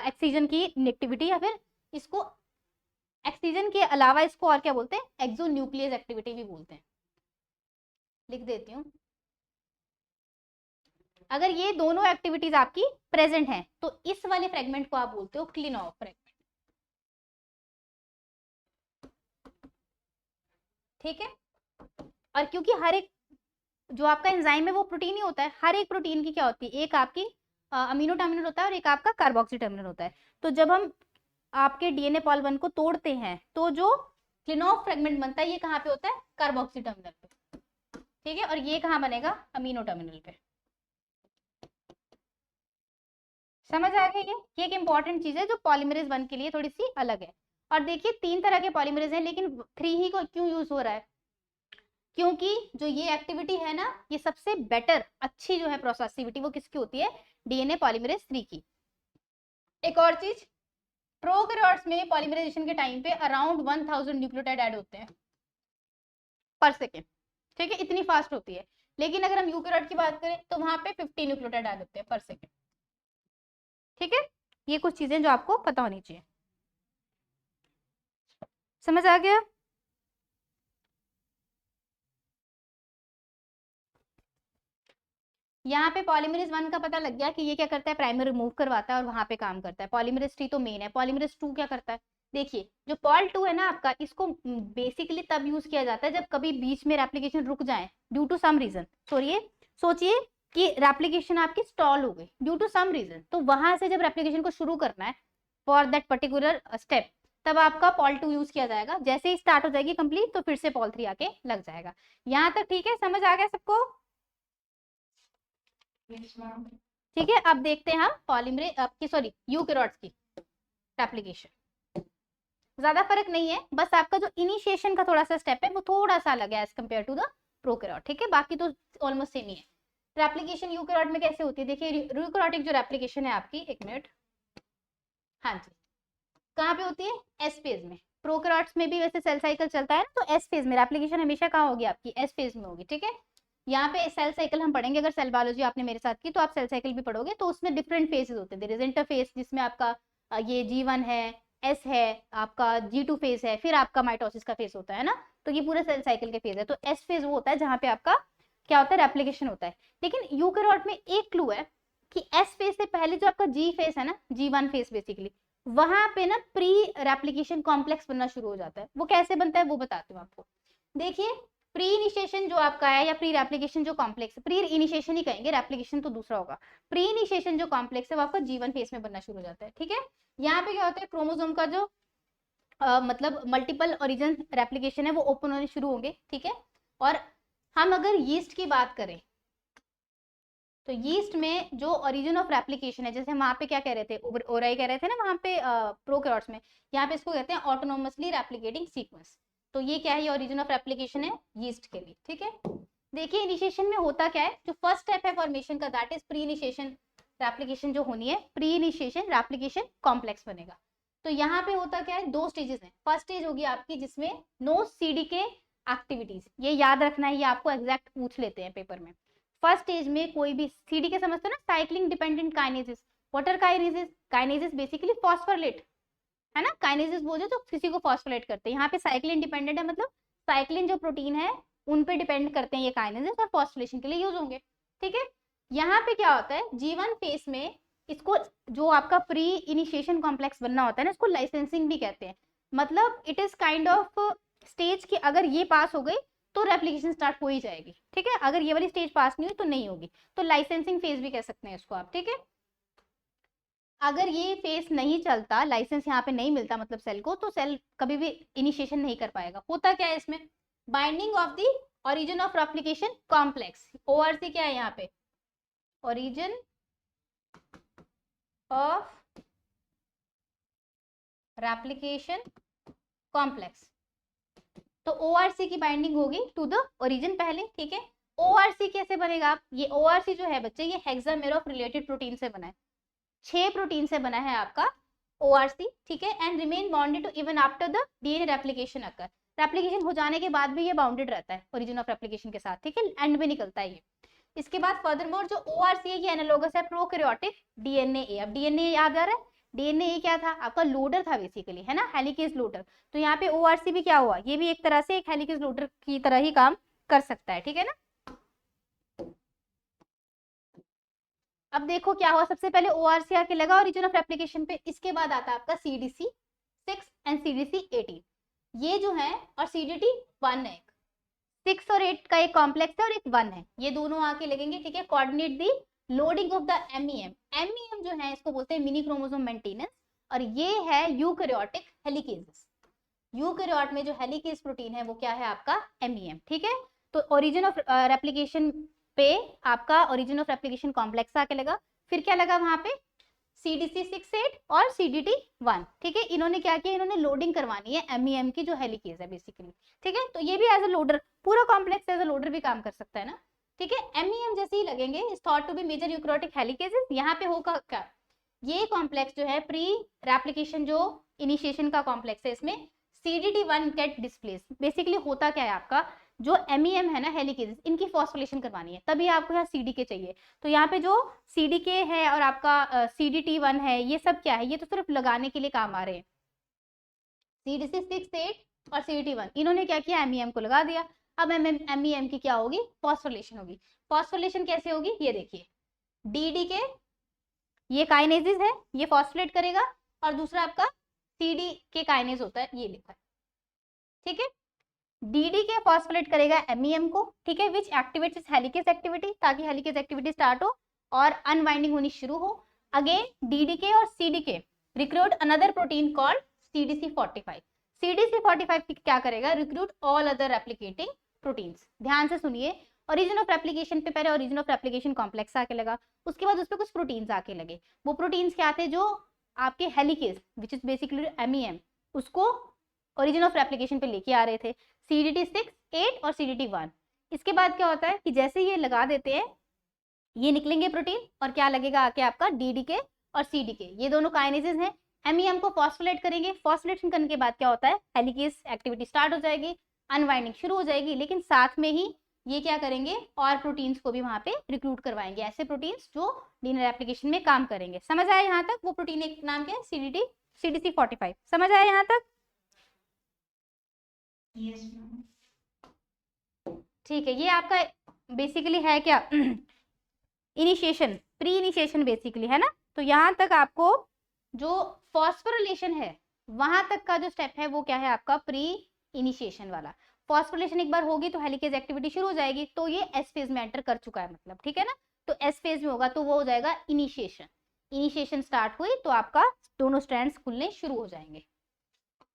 एक्सीजन की एक्टिविटी, या फिर इसको एक्सीजन के अलावा इसको और क्या बोलते हैं, एक्सोन्यूक्लियस एक्टिविटी भी बोलते हैं। लिख देती हूँ, अगर ये दोनों एक्टिविटीज आपकी प्रेजेंट हैं तो इस वाले फ्रेगमेंट को आप बोलते हो क्लिनॉफ फ्रेगमेंट, ठीक है। और क्योंकि हर एक जो आपका एंजाइम है वो प्रोटीन ही होता है, हर एक प्रोटीन की क्या होती है, एक आपकी अमीनो टर्मिनल होता है और एक आपका कार्बोक्सी टर्मिनल होता है। तो जब हम आपके डीएनए पॉल 1 को तोड़ते हैं तो जो क्लिनॉफ फ्रेगमेंट बनता है ये कहाँ पे होता है, कार्बोक्सी टर्मिनल पे, ठीक है। और ये कहाँ बनेगा, अमीनो टर्मिनल पे। समझ आ गई ये एक इंपॉर्टेंट चीज है जो पॉलीमरेज 1 के लिए थोड़ी सी अलग है। और देखिए 3 तरह के पॉलीमरेज हैं, लेकिन 3 ही को क्यों यूज हो रहा है, क्योंकि जो ये एक्टिविटी है ना, ये सबसे बेटर अच्छी जो है प्रोसेसिविटी वो किसकी होती है, डीएनए पॉलीमरेज 3 की। एक और चीज, प्रोकैरियोट्स में पॉलीमराइजेशन के टाइम पे अराउंड 1000 न्यूक्लियोटाइड ऐड होते हैं पर सेकेंड, ठीक है, इतनी फास्ट होती है। लेकिन अगर हम यूकैरियोट की बात करें तो वहां पे 50 न्यूक्लियोटाइड ऐड होते हैं पर सेकेंड, ठीक है। ये कुछ चीजें जो आपको पता होनी चाहिए। समझ आ गया? यहाँ पे पॉलीमरेज 1 का पता लग गया कि ये क्या करता है, प्राइमर रिमूव करवाता है और वहां पे काम करता है। पॉलीमरेज 3 तो मेन है, पॉलीमरेज 2 क्या करता है, देखिए जो पॉल 2 है ना आपका, इसको बेसिकली तब यूज किया जाता है जब कभी बीच में रेप्लिकेशन रुक जाए ड्यू टू सम रीजन। सोचिए कि रेप्लिकेशन आपकी स्टॉल हो गई ड्यू टू सम रीजन, तो वहां से जब रेप्लिकेशन को शुरू करना है फॉर दैट पर्टिकुलर स्टेप, तब आपका पॉल 2 यूज किया जाएगा। जैसे ही स्टार्ट हो जाएगी कंप्लीट तो फिर से पॉल 3 आके लग जाएगा। यहाँ तक ठीक है, समझ आ गया सबको? ठीक है, अब देखते हैं हम पॉलीमरेज आपकी सॉरी यूकैरियोट्स की एप्लीकेशन। ज्यादा फर्क नहीं है, बस आपका जो इनिशिएशन का थोड़ा सा स्टेप है वो थोड़ा सा अलग है as compare to the prokaryote, ठीक है, बाकी तो ऑलमोस्ट सेम ही है। रेप्लिकेशन यूकैरियोट में कैसे होती है, देखिए यूकैरियोटिक जो रेप्लिकेशन है आपकी, एक मिनट, हाँ जी, कहाँ पे होती है, एस फेज में। प्रोकैरियोट्स में भी वैसे सेल साइकिल चलता है ना, तो एस फेज में रेप्लिकेशन हमेशा कहाँ होगी आपकी, एस फेज में होगी, ठीक है। यहाँ पे सेल साइकिल हम पढ़ेंगे, अगर सेल बायोलॉजी आपने मेरे साथ की तो आप सेल साइकिल भी पढ़ोगे, तो उसमें डिफरेंट फेजेस होते हैं। देयर इज इंटरफेस जिसमें आपका ये G1 है, S है, आपका G2 फेज है, फिर आपका माइटोसिस का फेज होता है ना, तो ये पूरे सेल साइकिल के फेज है। तो S फेज वो होता है जहाँ पे आपका क्या होता है, रेप्लिकेशन होता है। लेकिन यूकैरियोट में एक क्लू है कि S फेज से पहले जो आपका G फेज है ना, G1 फेज बेसिकली, वहां पे ना प्री रेप्लिकेशन कॉम्प्लेक्स बनना शुरू हो जाता है। वो कैसे बनता है वो बताती हूँ आपको। देखिए प्री इनिशिएशन जो आपका है या प्री रेप्लिकेशन जो कॉम्प्लेक्स, प्री इनिशिएशन ही कहेंगे, रेप्लिकेशन तो दूसरा होगा। प्री इनिशिएशन जो कॉम्प्लेक्स है वो आपका G1 फेज में बनना शुरू हो जाता है, ठीक है। यहाँ पे क्या होता है, क्रोमोसोम का जो मतलब मल्टीपल ओरिजिन रेप्लिकेशन है वो ओपन होने शुरू होंगे, ठीक है। और हम अगर यीस्ट की बात करें तो यीस्ट में जो ओरिजिन ऑफ रेप्लिकेशन है, जैसे हम वहां पे क्या कह रहे थे, ओराई कह रहे थे ना वहां पे प्रोकैरियोट्स में, यहाँ पे इसको कहते हैं ऑटोनोमसली रेप्लिकेटिंग सीक्वेंस। तो ये क्या है, ये ओरिजिन ऑफ रेप्लिकेशन है यीस्ट के लिए, ठीक है। देखिए इनिशिएशन में होता क्या है, जो फर्स्ट स्टेप है फॉर्मेशन का, that is pre initiation replication जो होनी है, प्री इनिशिएशन रेप्लिकेशन कॉम्प्लेक्स बनेगा। तो यहाँ पे होता क्या है, 2 स्टेजेस हैं। फर्स्ट स्टेज होगी आपकी जिसमें नो सीडीके एक्टिविटीज, ये याद रखना है, ये आपको एग्जैक्ट पूछ लेते हैं पेपर में। फर्स्ट स्टेज में कोई भी सीडीके समझते हो ना, cyclin dependent kinases. What are kinases, kinases basically phosphorylate है ना, काइनेसिस वो जो किसी को फॉस्फोरेट करते हैं। यहाँ पे साइक्लिन डिपेंडेंट है, मतलब साइक्लिन जो प्रोटीन है उन पे डिपेंड करते हैं ये काइनेसिस, और फॉस्फोरेशन के लिए यूज होंगे, ठीक है। यहाँ पे क्या होता है, G1 फेज में इसको जो आपका प्री इनिशिएशन कॉम्प्लेक्स बनना होता है ना, इसको लाइसेंसिंग भी कहते हैं। मतलब it is kind of stage की अगर ये पास हो गई तो रेप्लिकेशन स्टार्ट हो ही जाएगी, ठीक है। अगर ये वाली स्टेज पास नहीं हुई तो नहीं होगी, तो लाइसेंसिंग फेज भी कह सकते हैं इसको आप, ठीक है। अगर ये फेज नहीं चलता, लाइसेंस यहाँ पे नहीं मिलता मतलब सेल को, तो सेल कभी भी इनिशिएशन नहीं कर पाएगा। होता क्या है इसमें, binding of the origin of replication complex, ORC क्या है यहाँ पे, ओरिजिन ऑफ रेप्लिकेशन कॉम्प्लेक्स। तो ORC की बाइंडिंग होगी टू द ओरिजिन पहले, ठीक है। ORC कैसे बनेगा, ये ORC जो है बच्चे, ये हेक्सामेर ऑफ रिलेटेड प्रोटीन से बना है, 6 प्रोटीन से बना है आपका ORC, ठीक है। And remain bonded to even after the DNA replication occur. Replication हो जाने के बाद भी ये बाउंडेड रहता है ओरिजिन ऑफ रेप्लिकेशन के साथ, ठीक है, एंड में निकलता है ये। इसके बाद फर्दरमोर जो ORC है ये एनालोगस है प्रोकैरियोटिक DNA। अब DNA याद आ रहा है, DNA क्या था आपका, लोडर था बेसिकली, है ना, हेलिकेज लोडर। तो यहाँ पे ORC भी क्या हुआ, ये भी एक तरह से एक हेलिकेज लोडर की तरह ही काम कर सकता है, ठीक है ना। अब देखो क्या हुआ, सबसे पहले ORC आके लगा ओरिजिन ऑफ रेप्लिकेशन पे, इसके बाद आता है आपका CDC6 एंड CDC18 ये जो है, और CDT1 है, 6 और 8 का एक कॉम्प्लेक्स है और एक 1 है, ये दोनों आके लगेंगे, ठीक है। Coordinate the loading of the MEM जो है इसको बोलते हैं मिनी क्रोमोसोम मेंटेनेंस, और ये है यूकैरियोटिक हेलिकेजेस। यूकैरियोट में जो हेलिकेज प्रोटीन है वो क्या है आपका MEM, ठीक है। तो ओरिजिन ऑफ रेप्लिकेशन पे आपका ओरिजिन ऑफ रेप्लिकेशन कॉम्प्लेक्स आके लगा, फिर क्या लगा वहां पे CDC6-8 और CDT1, ठीक है। इन्होंने क्या किया, इन्होंने लोडिंग करवानी है MEM की जो हेलिकेज है बेसिकली, ठीक है। तो ये भी एज अ लोडर, पूरा कॉम्प्लेक्स एज अ लोडर भी काम कर सकता है ना, ठीक है। MEM जैसे ही लगेंगे is thought to be major eukaryotic helicases. यहाँ पे होगा क्या, ये कॉम्प्लेक्स जो है प्री रेप्लिकेशन जो इनिशिएशन का कॉम्प्लेक्स है, इसमें CDT1 गेट डिस्प्लेस। बेसिकली होता क्या है आपका, जो MEM है ना हेलिकेजेस, इनकी फॉस्फोरिलेशन करवानी है, तभी आपको यहाँ CDK चाहिए। तो यहाँ पे जो CDK है और आपका CDT1 है, ये सब क्या है, ये तो सिर्फ लगाने के लिए काम आ रहे हैं। CDC6-8 और CDT1 इन्होंने क्या किया, MEM को लगा दिया। अब MEM की क्या होगी, फॉस्फोरिलेशन होगी। फॉस्फोरिलेशन कैसे होगी, ये देखिए, DDK ये काइनेजेस है, ये फॉस्फोरेट करेगा, और दूसरा आपका CDK काइनेज होता है, ये लिखा है, ठीक है। DDK फॉस्फोरेट करेगा MEM को, ठीक है, विच एक्टिवेट्स इस हेलिकेज एक्टिविटी, ताकि हेलिकेज एक्टिविटी स्टार्ट हो और अनवाइंडिंग होनी शुरू हो। अगेन DDK और CDK recruit another protein called CDC45। CDC45 क्या करेगा, recruit all other replicating proteins. ध्यान से सुनिए, ओरिजिन ऑफ रेप्लिकेशन पे पहले ओरिजिन ऑफ रेप्लिकेशन कॉम्प्लेक्स आके लगा, उसके बाद उस पर कुछ प्रोटीन्स आके लगे। वो प्रोटीन्स क्या थे, जो आपके helicase which is basically MEM उसको ओरिजिन ऑफ रेप्लिकेशन पे लेके आ रहे थे, CDT6-8 और CDT1। इसके बाद क्या होता है कि जैसे ये लगा देते हैं, ये निकलेंगे प्रोटीन, और क्या लगेगा आके आपका DDK और CDK, ये दोनों काइनेजेस हैं, MEM को फॉस्फोरेट करेंगे। फॉस्फोरेशन करने के बाद क्या होता है, हेलिकेज एक्टिविटी स्टार्ट हो जाएगी, अनवाइंडिंग शुरू हो जाएगी, लेकिन साथ में ही ये क्या करेंगे, और प्रोटीन्स को भी वहां पे रिक्रूट करवाएंगे, ऐसे प्रोटीन्स जो डीएनए रेप्लिकेशन में काम करेंगे। समझ आया यहाँ तक, वो प्रोटीन एक नाम क्या है, CDC45, समझ आया यहाँ तक, यस मैम। ठीक है। ये आपका बेसिकली है क्या इनिशिएशन, प्री इनिशिएशन बेसिकली, है ना। तो यहाँ तक आपको जो फॉस्फोरिलेशन है वहां तक का जो स्टेप है वो क्या है आपका प्री इनिशिएशन वाला। फॉस्फोरिलेशन एक बार होगी तो हेलिकेज एक्टिविटी शुरू हो जाएगी, तो ये एस फेज में एंटर कर चुका है मतलब, ठीक है ना। तो एस फेज में होगा तो वो हो जाएगा इनिशिएशन। इनिशिएशन स्टार्ट हुई तो आपका दोनों स्ट्रैंड्स खुलने शुरू हो जाएंगे।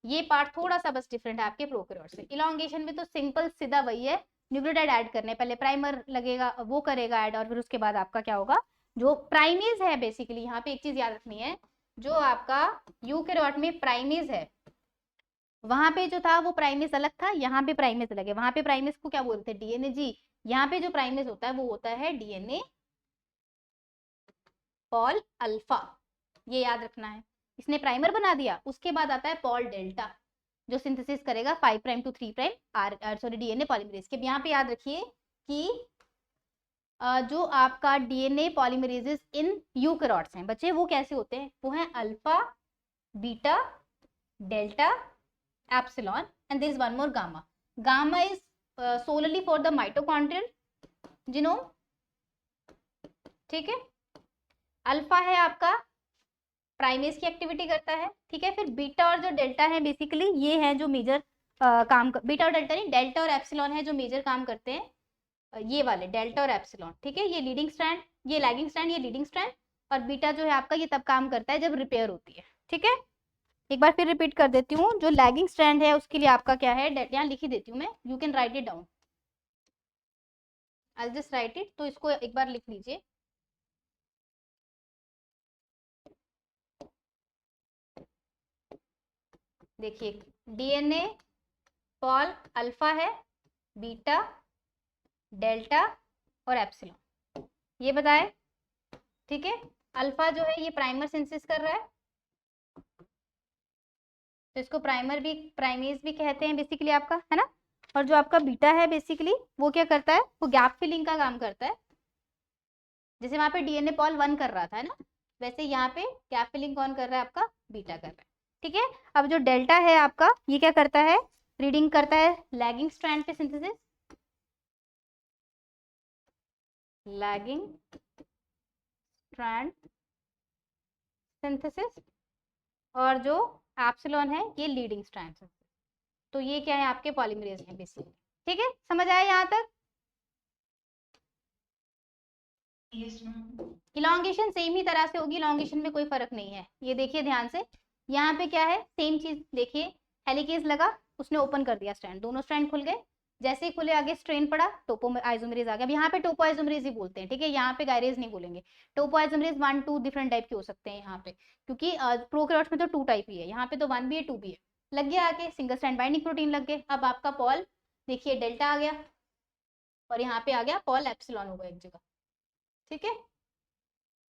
ये पार्ट थोड़ा सा बस डिफरेंट है आपके प्रोकैरियोट से। इलॉन्गेशन में तो सिंपल सीधा वही है, न्यूक्लियोटाइड ऐड करने, पहले प्राइमर लगेगा वो करेगा ऐड, और फिर उसके बाद आपका क्या होगा, जो प्राइमेज है बेसिकली, यहाँ पे एक चीज याद रखनी है, जो आपका यूकैरियोट में प्राइमेज है, वहां पे जो था वो प्राइमेज अलग था, यहाँ पे प्राइमेज अलग है। वहां पे प्राइमेज को क्या बोलते हैं, DNA जी। यहाँ पे जो प्राइमेज होता है वो होता है DNA पॉल अल्फा, ये याद रखना है। इसने प्राइमर बना दिया, उसके बाद आता है पॉल डेल्टा जो सिंथेसिस करेगा 5 prime to 3 prime DNA polymerase के। यहाँ पे याद रखिए कि जो आपका DNA पॉलीमरेजेस इन यूकैरियोट्स हैं बच्चे, वो कैसे होते हैं, वो हैं alpha, beta, delta, epsilon, and there is one more gamma. Gamma is solely for the mitochondrial genome, ठीक है। अल्फा है आपका प्राइमेज की एक्टिविटी करता है, ठीक है। फिर बीटा और जो डेल्टा है बेसिकली ये है जो मेजर काम कर, बीटा और डेल्टा नहीं, डेल्टा और एप्सिलॉन है जो मेजर काम करते हैं, ये वाले डेल्टा और एप्सिलॉन, ठीक है। ये लीडिंग स्ट्रैंड, ये लैगिंग स्ट्रैंड, ये लीडिंग स्ट्रैंड, और बीटा जो है आपका ये तब काम करता है जब रिपेयर होती है, ठीक है। एक बार फिर रिपीट कर देती हूँ, जो लैगिंग स्ट्रैंड है उसके लिए आपका क्या है, यहाँ लिख ही देती हूँ मैं, you can write it down, I just right it, तो इसको एक बार लिख लीजिए। देखिए DNA पॉल अल्फा है, बीटा, डेल्टा और एप्सिलॉन, ये बताए, ठीक है। अल्फा जो है ये प्राइमर सिंथेसिस कर रहा है, तो इसको प्राइमर भी प्राइमेज भी कहते हैं बेसिकली आपका, है ना। और जो आपका बीटा है बेसिकली वो क्या करता है, वो गैप फिलिंग का काम करता है। जैसे वहां पे डीएनए पॉल 1 कर रहा था, है ना, वैसे यहाँ पे गैप फिलिंग कौन कर रहा है, आपका बीटा कर रहा है। ठीक है, अब जो डेल्टा है आपका ये क्या करता है, रीडिंग करता है लैगिंग स्ट्रैंड पे सिंथेसिस, लैगिंग स्ट्रैंड सिंथेसिस, और जो एप्सिलॉन है ये लीडिंग स्ट्रैंड सिंथेसिस। तो ये क्या है, आपके पॉलीमरेज हैं बेसिकली। ठीक है, समझ आया यहाँ तक। Yes ma'am. इलॉन्गेशन सेम ही तरह से होगी, इलॉन्गेशन में कोई फर्क नहीं है। ये देखिए ध्यान से, यहाँ पे क्या है, सेम चीज देखिए, हेलिकेज लगा, उसने ओपन कर दिया स्ट्रैंड, दोनों स्ट्रैंड खुल गए। जैसे ही खुले आगे स्ट्रेन पड़ा, टोपो आइसोमेरेज आ गया। अब यहाँ पे टोपो आइसोमेरेज ही बोलते हैं, ठीक है, यहाँ पे गायरेज नहीं बोलेंगे। टोपो आइसोमेरेज 1 2 डिफरेंट टाइप के हो सकते हैं यहाँ पे, क्योंकि प्रोकैरियोट्स में तो 2 टाइप ही है, यहाँ पे तो 1 भी है 2 भी है। लग गया आगे सिंगल स्ट्रैंड बाइंडिंग प्रोटीन लग गए। अब आपका पॉल देखिए डेल्टा आ गया, और यहाँ पे आ गया पॉल एप्सिलॉन होगा एक जगह। ठीक है,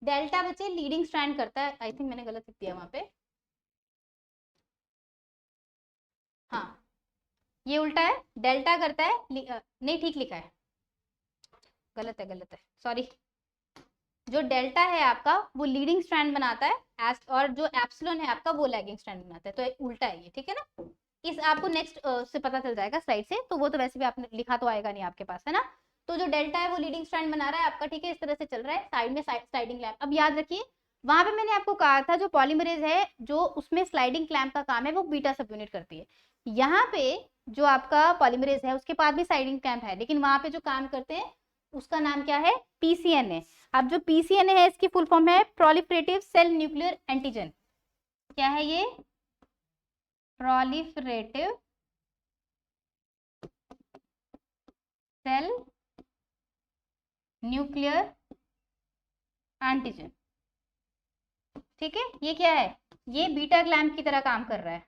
डेल्टा बच्चे लीडिंग स्ट्रैंड करता है, आई थिंक मैंने गलत लिख दिया वहां पे, हाँ ये उल्टा है, डेल्टा करता है नहीं ठीक लिखा है, गलत है सॉरी। जो डेल्टा है आपका वो लीडिंग स्ट्रैंड बनाता है, और जो एप्सिलॉन है आपका वो लैगिंग स्ट्रैंड बनाता है, तो उल्टा है ये, ठीक है ना। इस आपको नेक्स्ट से पता चल जाएगा स्लाइड से, तो वो तो वैसे भी आपने लिखा तो आएगा नहीं आपके पास, है ना। तो जो डेल्टा है वो लीडिंग स्ट्रैंड बना रहा है आपका, ठीक है, इस तरह से चल रहा है साइड में स्लाइडिंग क्लैंप। अब याद रखिए वहां पे मैंने आपको कहा था जो पॉलीमरेज है जो उसमें स्लाइडिंग क्लैंप का काम है वो बीटा सब यूनिट करती है। यहाँ पे जो आपका पॉलीमरेज है उसके पास भी स्लाइडिंग क्लैंप है, लेकिन वहां पे जो काम करते हैं उसका नाम क्या है, पीसीएनए। अब जो पीसीएनए है इसकी फुल फॉर्म है प्रोलिफरेटिव सेल न्यूक्लियर एंटीजन। क्या है ये, प्रोलिफरेटिव सेल न्यूक्लियर एंटीजन। ठीक है, ये क्या है, ये बीटा क्लैम्प की तरह काम कर रहा है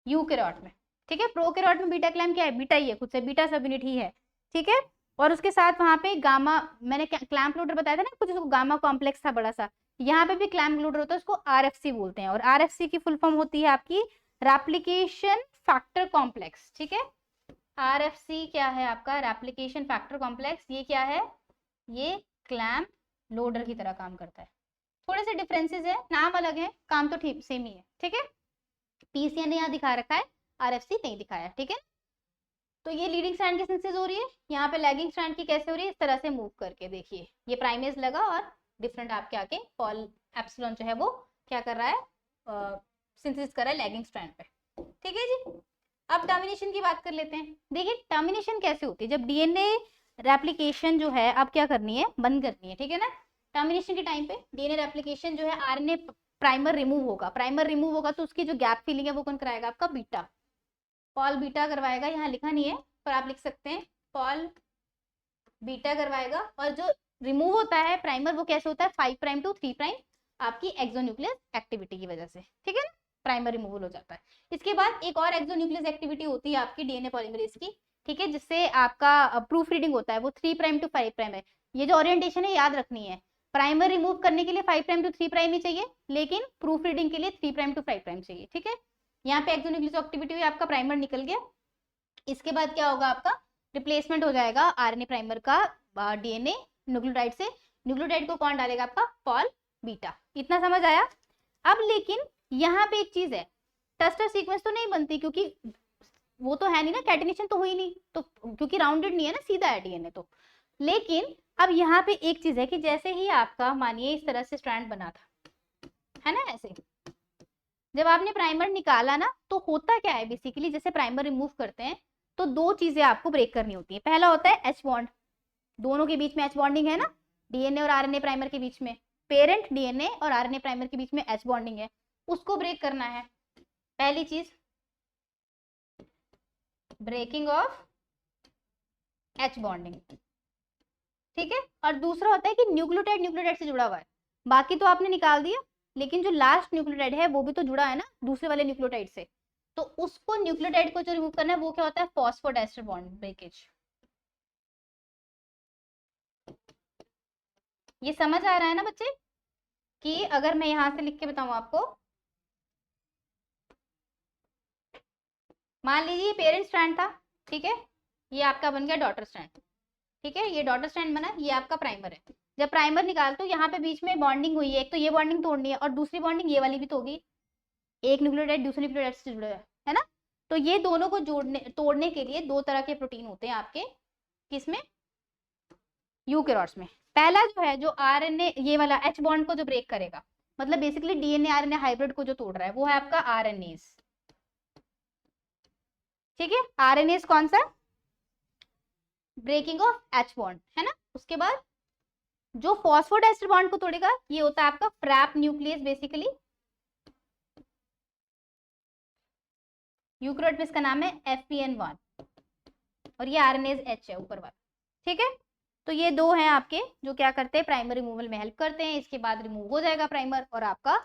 यूकैरियोट में। ठीक है, प्रोकैरियोट में बीटा क्लैम्प क्या है, बीटा ही है, खुद से बीटा सब यूनिट ही है। ठीक है, और उसके साथ वहां पे गामा, मैंने क्लैम्प लोडर बताया था ना कुछ, उसको गामा कॉम्प्लेक्स था बड़ा सा, यहाँ पे भी क्लैम्प लोडर होता है, उसको आरएफसी बोलते हैं। और आरएफसी की फुल फॉर्म होती है आपकी रेप्लिकेशन फैक्टर कॉम्प्लेक्स। ठीक है, आरएफसी क्या है आपका, रेप्लिकेशन फैक्टर कॉम्प्लेक्स। ये क्या है, ये क्लैम्प लोडर की तरह काम करता है। थोड़े से डिफरेंसेस है, नाम अलग है, काम तो ठीक सेम ही है। ठीक है, पीसीएन यहाँ दिखा रखा है, आरएफसी नहीं दिखाया। ठीक है, तो ये लीडिंग स्ट्रैंड की सिंथेसिस हो रही है, यहाँ पे लैगिंग स्ट्रैंड की कैसे हो रही है, इस तरह से मूव करके देखिए, ये प्राइमेज लगा और डिफरेंट आपके आके पॉल एप्सिलॉन जो है वो क्या कर रहा है, सिंथेसिस कर रहा है लैगिंग स्ट्रैंड पे। ठीक है जी, अब टर्मिनेशन की बात कर लेते हैं। देखिए टर्मिनेशन कैसे होती है, जब डीएनए रेप्लिकेशन जो है अब क्या करनी है, बंद करनी है। ठीक है ना, टर्मिनेशन के टाइम पे डीएनए रेप्लिकेशन जो है, आरएनए प्राइमर रिमूव होगा, प्राइमर रिमूव होगा तो उसकी जो गैप फिलिंग है वो कौन कराएगा, आपका बीटा, पॉल बीटा करवाएगा। यहाँ लिखा नहीं है पर आप लिख सकते हैं, पॉल बीटा करवाएगा। और जो रिमूव होता है प्राइमर वो कैसे होता है, 5 प्राइम टू 3 प्राइम आपकी एक्सोन्यूक्लियस एक्टिविटी की वजह से। ठीक है ना, प्राइमर रिमूवल हो जाता है। इसके बाद एक और एक्सोन्यूक्लियस एक्टिविटी होती है आपकी डीएनए पॉलीमरेज की, ठीक है, जिससे आपका प्रूफ रीडिंग होता है, वो 3 प्राइम टू 5 प्राइम है। ये जो ओरिएंटेशन है याद रखनी है, प्राइमर रिमूव करने के लिए 5 प्राइम टू 3 प्राइम ही चाहिए, लेकिन प्रूफ रीडिंग के लिए 3 प्राइम टू 5 प्राइम चाहिए। ठीक है, यहाँ पे एक्सोन्यूक्लियस एक्टिविटी हुई, आपका प्राइमर निकल गया। इसके बाद क्या होगा, आपका रिप्लेसमेंट हो जाएगा आरएनए प्राइमर का डीएनए न्यूक्लियोटाइड से। न्यूक्लियोटाइड को कौन डालेगा, आपका पॉल बीटा। इतना समझ आया। अब लेकिन यहाँ पे एक चीज है, टस्टर सीक्वेंस तो नहीं बनती, क्योंकि वो तो है नहीं ना, कैटिनेशन तो हुई नहीं, तो क्योंकि राउंडेड नहीं है ना, सीधा है डीएनए तो। लेकिन अब यहाँ पे एक चीज है कि जैसे ही आपका मानिए इस तरह से स्ट्रैंड बना था, है ना, ऐसे जब आपने प्राइमर निकाला ना, तो होता क्या है बेसिकली, जैसे प्राइमर रिमूव करते हैं तो 2 चीजें आपको ब्रेक करनी होती है। पहला होता है एच बॉन्ड, दोनों के बीच में एच बॉन्डिंग है ना, डीएनए और आरएनए प्राइमर के बीच में, पेरेंट डीएनए और आरएनए प्राइमर के बीच में एच बॉन्डिंग है, उसको ब्रेक करना है। पहली चीज ब्रेकिंग ऑफ एच बॉन्डिंग। ठीक है, और दूसरा होता है कि न्यूक्लियोटाइड से जुड़ा हुआ है, बाकी तो आपने निकाल दिया, लेकिन जो लास्ट न्यूक्लियोटाइड है वो भी तो जुड़ा है ना दूसरे वाले न्यूक्लियोटाइड से, तो उसको न्यूक्लियोटाइड को जो रिमूव करना है वो क्या होता है, फॉस्फोडाइस्टर बॉन्ड ब्रेकेज। ये समझ आ रहा है ना बच्चे, कि अगर मैं यहां से लिख के बताऊं आपको, मान लीजिए पेरेंट स्ट्रैंड था, ठीक है, ये आपका बन गया डॉटर स्ट्रैंड, ठीक है, ये डॉटर स्ट्रैंड बना, ये आपका प्राइमर है। जब प्राइमर निकालते हो यहाँ पे बीच में बॉन्डिंग हुई है, एक तो ये बॉन्डिंग तोड़नी है और दूसरी बॉन्डिंग ये वाली भी तो होगी, एक न्यूक्लियोटाइड दूसरे न्यूक्लियोटाइड से जुड़ा है ना। तो ये दोनों को जोड़ने तोड़ने के लिए दो तरह के प्रोटीन होते हैं आपके, किसमें, यूकेरियोट्स में। पहला जो है जो आरएनए ये वाला एच बॉन्ड को जो ब्रेक करेगा, मतलब बेसिकली डीएनए आरएनए हाइब्रिड को जो तोड़ रहा है वो है आपका आरएनएस, ठीक है। आरएनएस कौन सा, ब्रेकिंग ऑफ एच बॉन्ड है ना। उसके बाद जो फॉस्फोडाइस्टर बॉन्ड को तोड़ेगा ये होता है आपका फ्रैप न्यूक्लियस, बेसिकली यूकेरियोट में इसका नाम है FPN1 और ये आरएनएस H है ऊपर वाला, ठीक है। तो ये दो हैं आपके जो क्या करते हैं, प्राइमर रिमूवल में हेल्प करते हैं। इसके बाद रिमूव हो जाएगा प्राइमर और आपका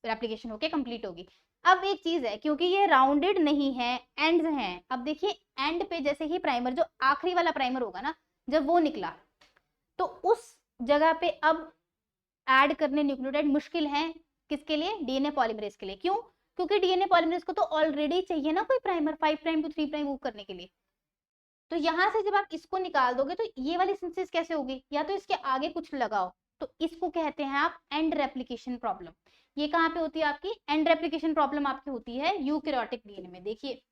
रेप्लिकेशन होके कंप्लीट होगी। अब एक चीज है, क्योंकि ये राउंडेड नहीं है, एंड्स हैं। अब देखिए एंड पे जैसे ही प्राइमर, जो आखिरी वाला प्राइमर होगा ना, जब वो निकला तो उस जगह पे अब ऐड करने न्यूक्लियोटाइड मुश्किल है, किसके लिए, डीएनए पॉलीमरेज के लिए। क्यों, क्योंकि डीएनए पॉलीमरेज को तो ऑलरेडी चाहिए ना कोई primer 5 prime to 3 prime move करने के लिए। तो यहां से जब आप इसको निकाल दोगे तो ये वाली सिंथेसिस कैसे होगी, या तो इसके आगे कुछ लगाओ, तो इसको कहते हैं आप एंड रेप्लिकेशन प्रॉब्लम। ये कहाँ पे होती है आपकी एंड रेप्लिकेशन प्रॉब्लम, आपकी होती है यूकेरियोटिक डीएनए में। देखिए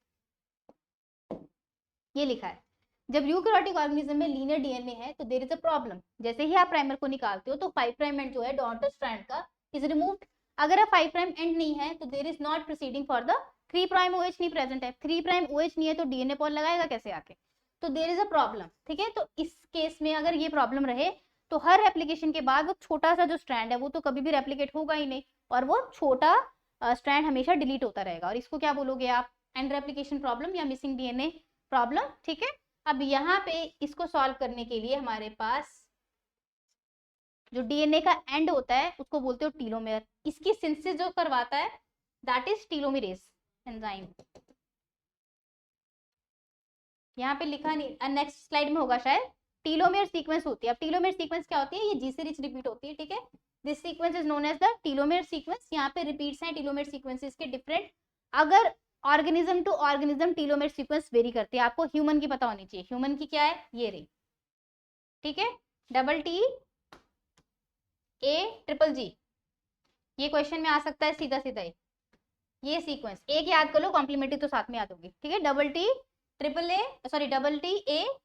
ये लिखा है, जब यूकेरियोटिक ऑर्गेनिज्म में लीनियर डीएनए है तो देयर इज अ प्रॉब्लम। जैसे ही आप प्राइमर को निकालते हो तो 5 प्राइम एंड जो है डॉटर स्ट्रैंड का इज रिमूव्ड। अगर आप 5 प्राइम एंड नहीं है तो there is not proceeding for the 3 prime OH नहीं प्रेजेंट है। 3 प्राइम OH नहीं है तो डीएनए पॉल लगाएगा कैसे आके, तो देयर इज अ प्रॉब्लम, ठीक है। तो इस केस में अगर ये प्रॉब्लम रहे तो हर रेप्लिकेशन के बाद वो छोटा सा जो स्ट्रैंड है वो तो कभी भी रेप्लिकेट होगा ही नहीं, और वो छोटा स्ट्रैंड हमेशा डिलीट होता रहेगा, और इसको क्या बोलोगे आप, एंड रेप्लिकेशन प्रॉब्लम या मिसिंग डीएनए प्रॉब्लम, ठीक है। अब यहाँ पे इसको सॉल्व करने के लिए हमारे पास जो डीएनए का एंड होता है उसको बोलते हो टीलोमेयर। इसकी सिंथेसिस जो करवाता है दैट इज टीलोमेरेज एंजाइम। यहाँ पे लिखा नहीं, नेक्स्ट स्लाइड में होगा शायद। टीलोमेयर सीक्वेंस होती है। अब टीलोमेयर सीक्वेंस क्या होती है, ये जी से रिच रिपीट होती है, ठीक है। This sequence is known as the telomere sequence. यहाँ पे रिपीट्स हैं टीलोमेयर सीक्वेंसेस के डिफरेंट। अगर organism to organism telomere sequence vary करती है। आपको ह्यूमन की पता होनी चाहिए, ह्यूमन की क्या है, ये रही, ठीक है, TTAGGG। ये क्वेश्चन में आ सकता है सीधा सीधा ही। ये सीक्वेंस एक याद कर लो, कॉम्प्लीमेंट्री तो साथ में याद होगी, ठीक है।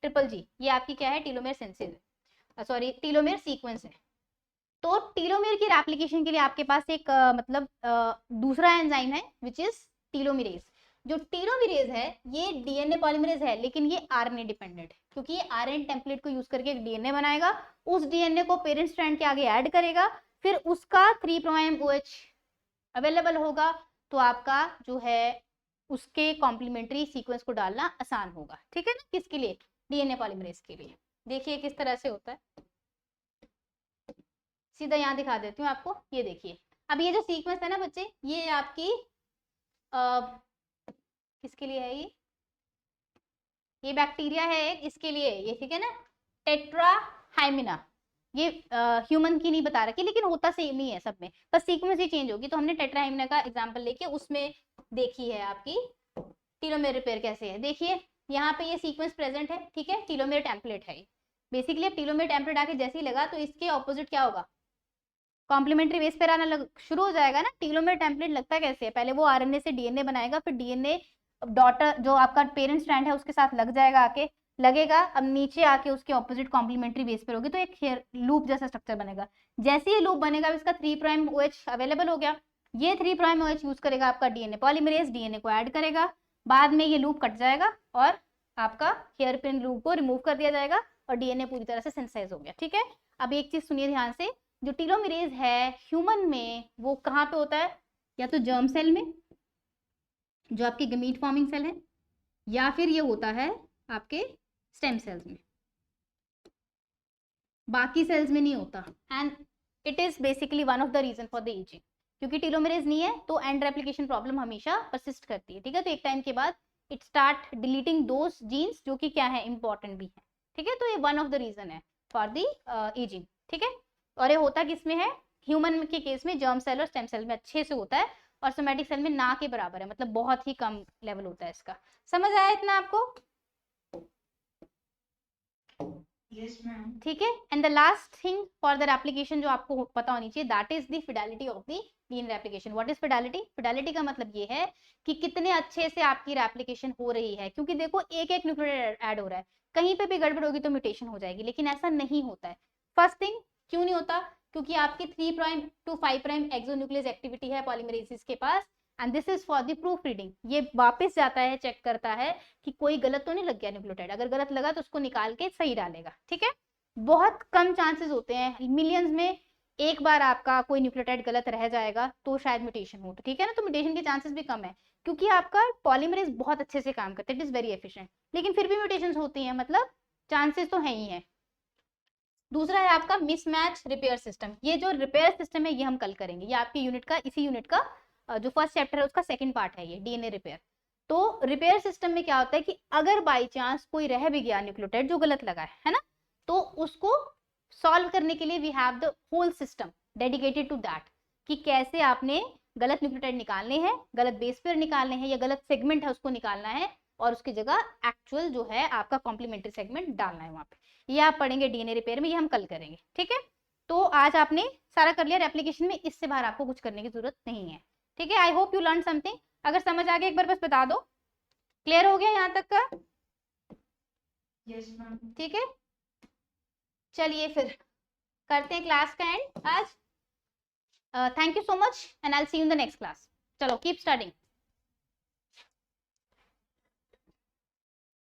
TTAGGG ये आपकी क्या है, टीलोमेयर सिंथेसिस है, सॉरी टीलोमेयर सीक्वेंस है। तो टीलोमेयर की एप्लीकेशन के लिए आपके पास एक दूसरा एंजाइम है विच इज टीलोमेरेज। जो टीलोमेरेज है ये डीएनए पॉलीमरेज है, लेकिन ये आरएनए डिपेंडेंट है, क्योंकि ये आरएनए टेम्पलेट को यूज करके एक डीएनए बनाएगा, उस डीएनए को पेरेंट स्ट्रैंड के आगे ऐड करेगा, फिर उसका 3 प्राइम OH अवेलेबल होगा, तो आपका जो है उसके कॉम्प्लीमेंट्री सीक्वेंस को डालना आसान होगा, ठीक है ना। किसके लिए, डीएनए पॉलीमरेज के लिए। देखिए किस तरह से होता है, सीधा यहाँ दिखा देती हूँ आपको। ये देखिए, अब ये जो सीक्वेंस है ना बच्चे, ये आपकी किसके लिए है, ये बैक्टीरिया है एक, इसके लिए ये, ठीक है ना, टेट्राहाइमिना। ये ह्यूमन की नहीं बता रखी, लेकिन होता सेम ही है सब में, बस सीक्वेंस ही चेंज होगी। तो हमने टेट्राहाइमिना का एग्जांपल लेके उसमें देखी है आपकी टीलोमेयर रिपेयर कैसे है। देखिए यहाँ पे ये सीक्वेंस प्रेजेंट है, ठीक है, टीलोमेयर टेम्पलेट है। बेसिकली अब टीलोमेयर टेम्पलेट आके जैसे ही लगा तो इसके ऑपोजिट क्या होगा, कॉम्प्लीमेंट्री बेस पर आना शुरू हो जाएगा ना। टीलोमेयर टेम्पलेट लगता कैसे है, पहले वो आरएनए से डीएनए बनाएगा, फिर डीएनए डॉटर जो आपका पेरेंट स्ट्रैंड है उसके साथ लग जाएगा, आके लगेगा, अब नीचे आके उसके ऑपोजिट कॉम्प्लीमेंट्री बेस पर होगी, तो एक लूप जैसा स्ट्रक्चर बनेगा। जैसे ही लूप बनेगा इसका 3 प्राइम OH अवेलेबल हो गया, ये 3 प्राइम OH यूज करेगा आपका डीएनए पॉलीमरेज, डीएनए को ऐड करेगा, बाद में ये लूप कट जाएगा और आपका हेयर पिन लूप को रिमूव कर दिया जाएगा और डीएनए पूरी तरह से सिंथेसाइज हो गया, ठीक है। अब एक चीज सुनिए ध्यान से, जो टीलोमेरेज है ह्यूमन में वो कहाँ पे होता है, या तो जर्म सेल में जो आपके गमीट फॉर्मिंग सेल है, या फिर ये होता है आपके स्टेम सेल्स में, बाकी सेल्स में नहीं होता। And it is basically one of the reason for the ageing, क्योंकि टीलोमेरेज नहीं है तो एंड रेप्लिकेशन प्रॉब्लम हमेशा परसिस्ट करती है, ठीक है। तो एक टाइम के बाद it start deleting those genes जो कि क्या है, इंपॉर्टेंट भी है, ठीक है। तो ये वन ऑफ द रीजन है फॉर द एजिंग, ठीक है। और ये होता किसमें है, ह्यूमन के केस में जर्म सेल और स्टेम सेल में अच्छे से होता है, और सोमेटिक सेल में ना के बराबर है, मतलब बहुत ही कम लेवल होता है इसका। समझ आया इतना आपको? Yes ma'am. ठीक है। And the last thing for the application जो आपको पता होनी चाहिए, that is the Fidelity of the DNA application. What is Fidelity? Fidelity का मतलब ये है कि कितने अच्छे से आपकी एप्लीकेशन हो रही है, क्योंकि देखो एक एक न्यूक्लियोटाइड ऐड हो रहा है, कहीं पे भी गड़बड़ होगी तो म्यूटेशन हो जाएगी, लेकिन ऐसा नहीं होता है। फर्स्ट थिंग, क्यों नहीं होता? क्योंकि आपकी 3 prime to 5 prime exonuclease activity है पॉलीमरेसिस के पास, and this is for the proof reading. ये वापस जाता है, चेक करता है कि कोई गलत तो नहीं लग गया न्यूक्लियोटाइड, अगर गलत लगा तो उसको निकाल के सही डालेगा। ठीक है। बहुत कम चांसेस होते हैं, मिलियंस में एक बार आपका कोई न्यूक्लियोटाइड गलत रह जाएगा तो शायद म्यूटेशन हो, तो ठीक है ना, तो म्यूटेशन के चांसेस भी कम है, क्योंकि आपका पॉलीमरेज बहुत अच्छे से काम करता है, इट इज वेरी एफिशिएंट। लेकिन फिर भी म्यूटेशंस होती हैं, मतलब चांसेस तो है ही है। दूसरा है आपका मिसमैच रिपेयर सिस्टम। ये जो रिपेयर सिस्टम है ये हम कल करेंगे, ये आपके यूनिट का, इसी यूनिट का जो फर्स्ट चैप्टर है उसका सेकंड पार्ट है ये, डीएनए रिपेयर। तो रिपेयर सिस्टम में क्या होता है कि अगर बाई चांस कोई रह भी गया न्यूक्लियोटाइड जो गलत लगा है ना, तो उसको सॉल्व करने के लिए we have the whole system dedicated to that, कि कैसे आपने गलत न्यूक्लियोटाइड निकालने हैं, गलत बेस पेयर निकालने हैं, या गलत सेगमेंट है उसको निकालना है, और उसकी जगह एक्चुअल जो है आपका कॉम्प्लीमेंट्री सेगमेंट डालना है वहां पे। ये आप पढ़ेंगे डीएनए रिपेयर में, ये हम कल करेंगे। ठीक है। तो आज आपने सारा कर लिया एप्लीकेशन में, इससे बाहर आपको कुछ करने की जरूरत नहीं है। ठीक है। I hope you learn something. अगर समझ आ गया एक बार बस बता दो। क्लियर हो गया यहाँ तक का? Yes ma'am. ठीक है। चलिए फिर करते हैं क्लास का एंड आज। Thank you so much and I will see you in the next class. चलो कीप स्टडिंग।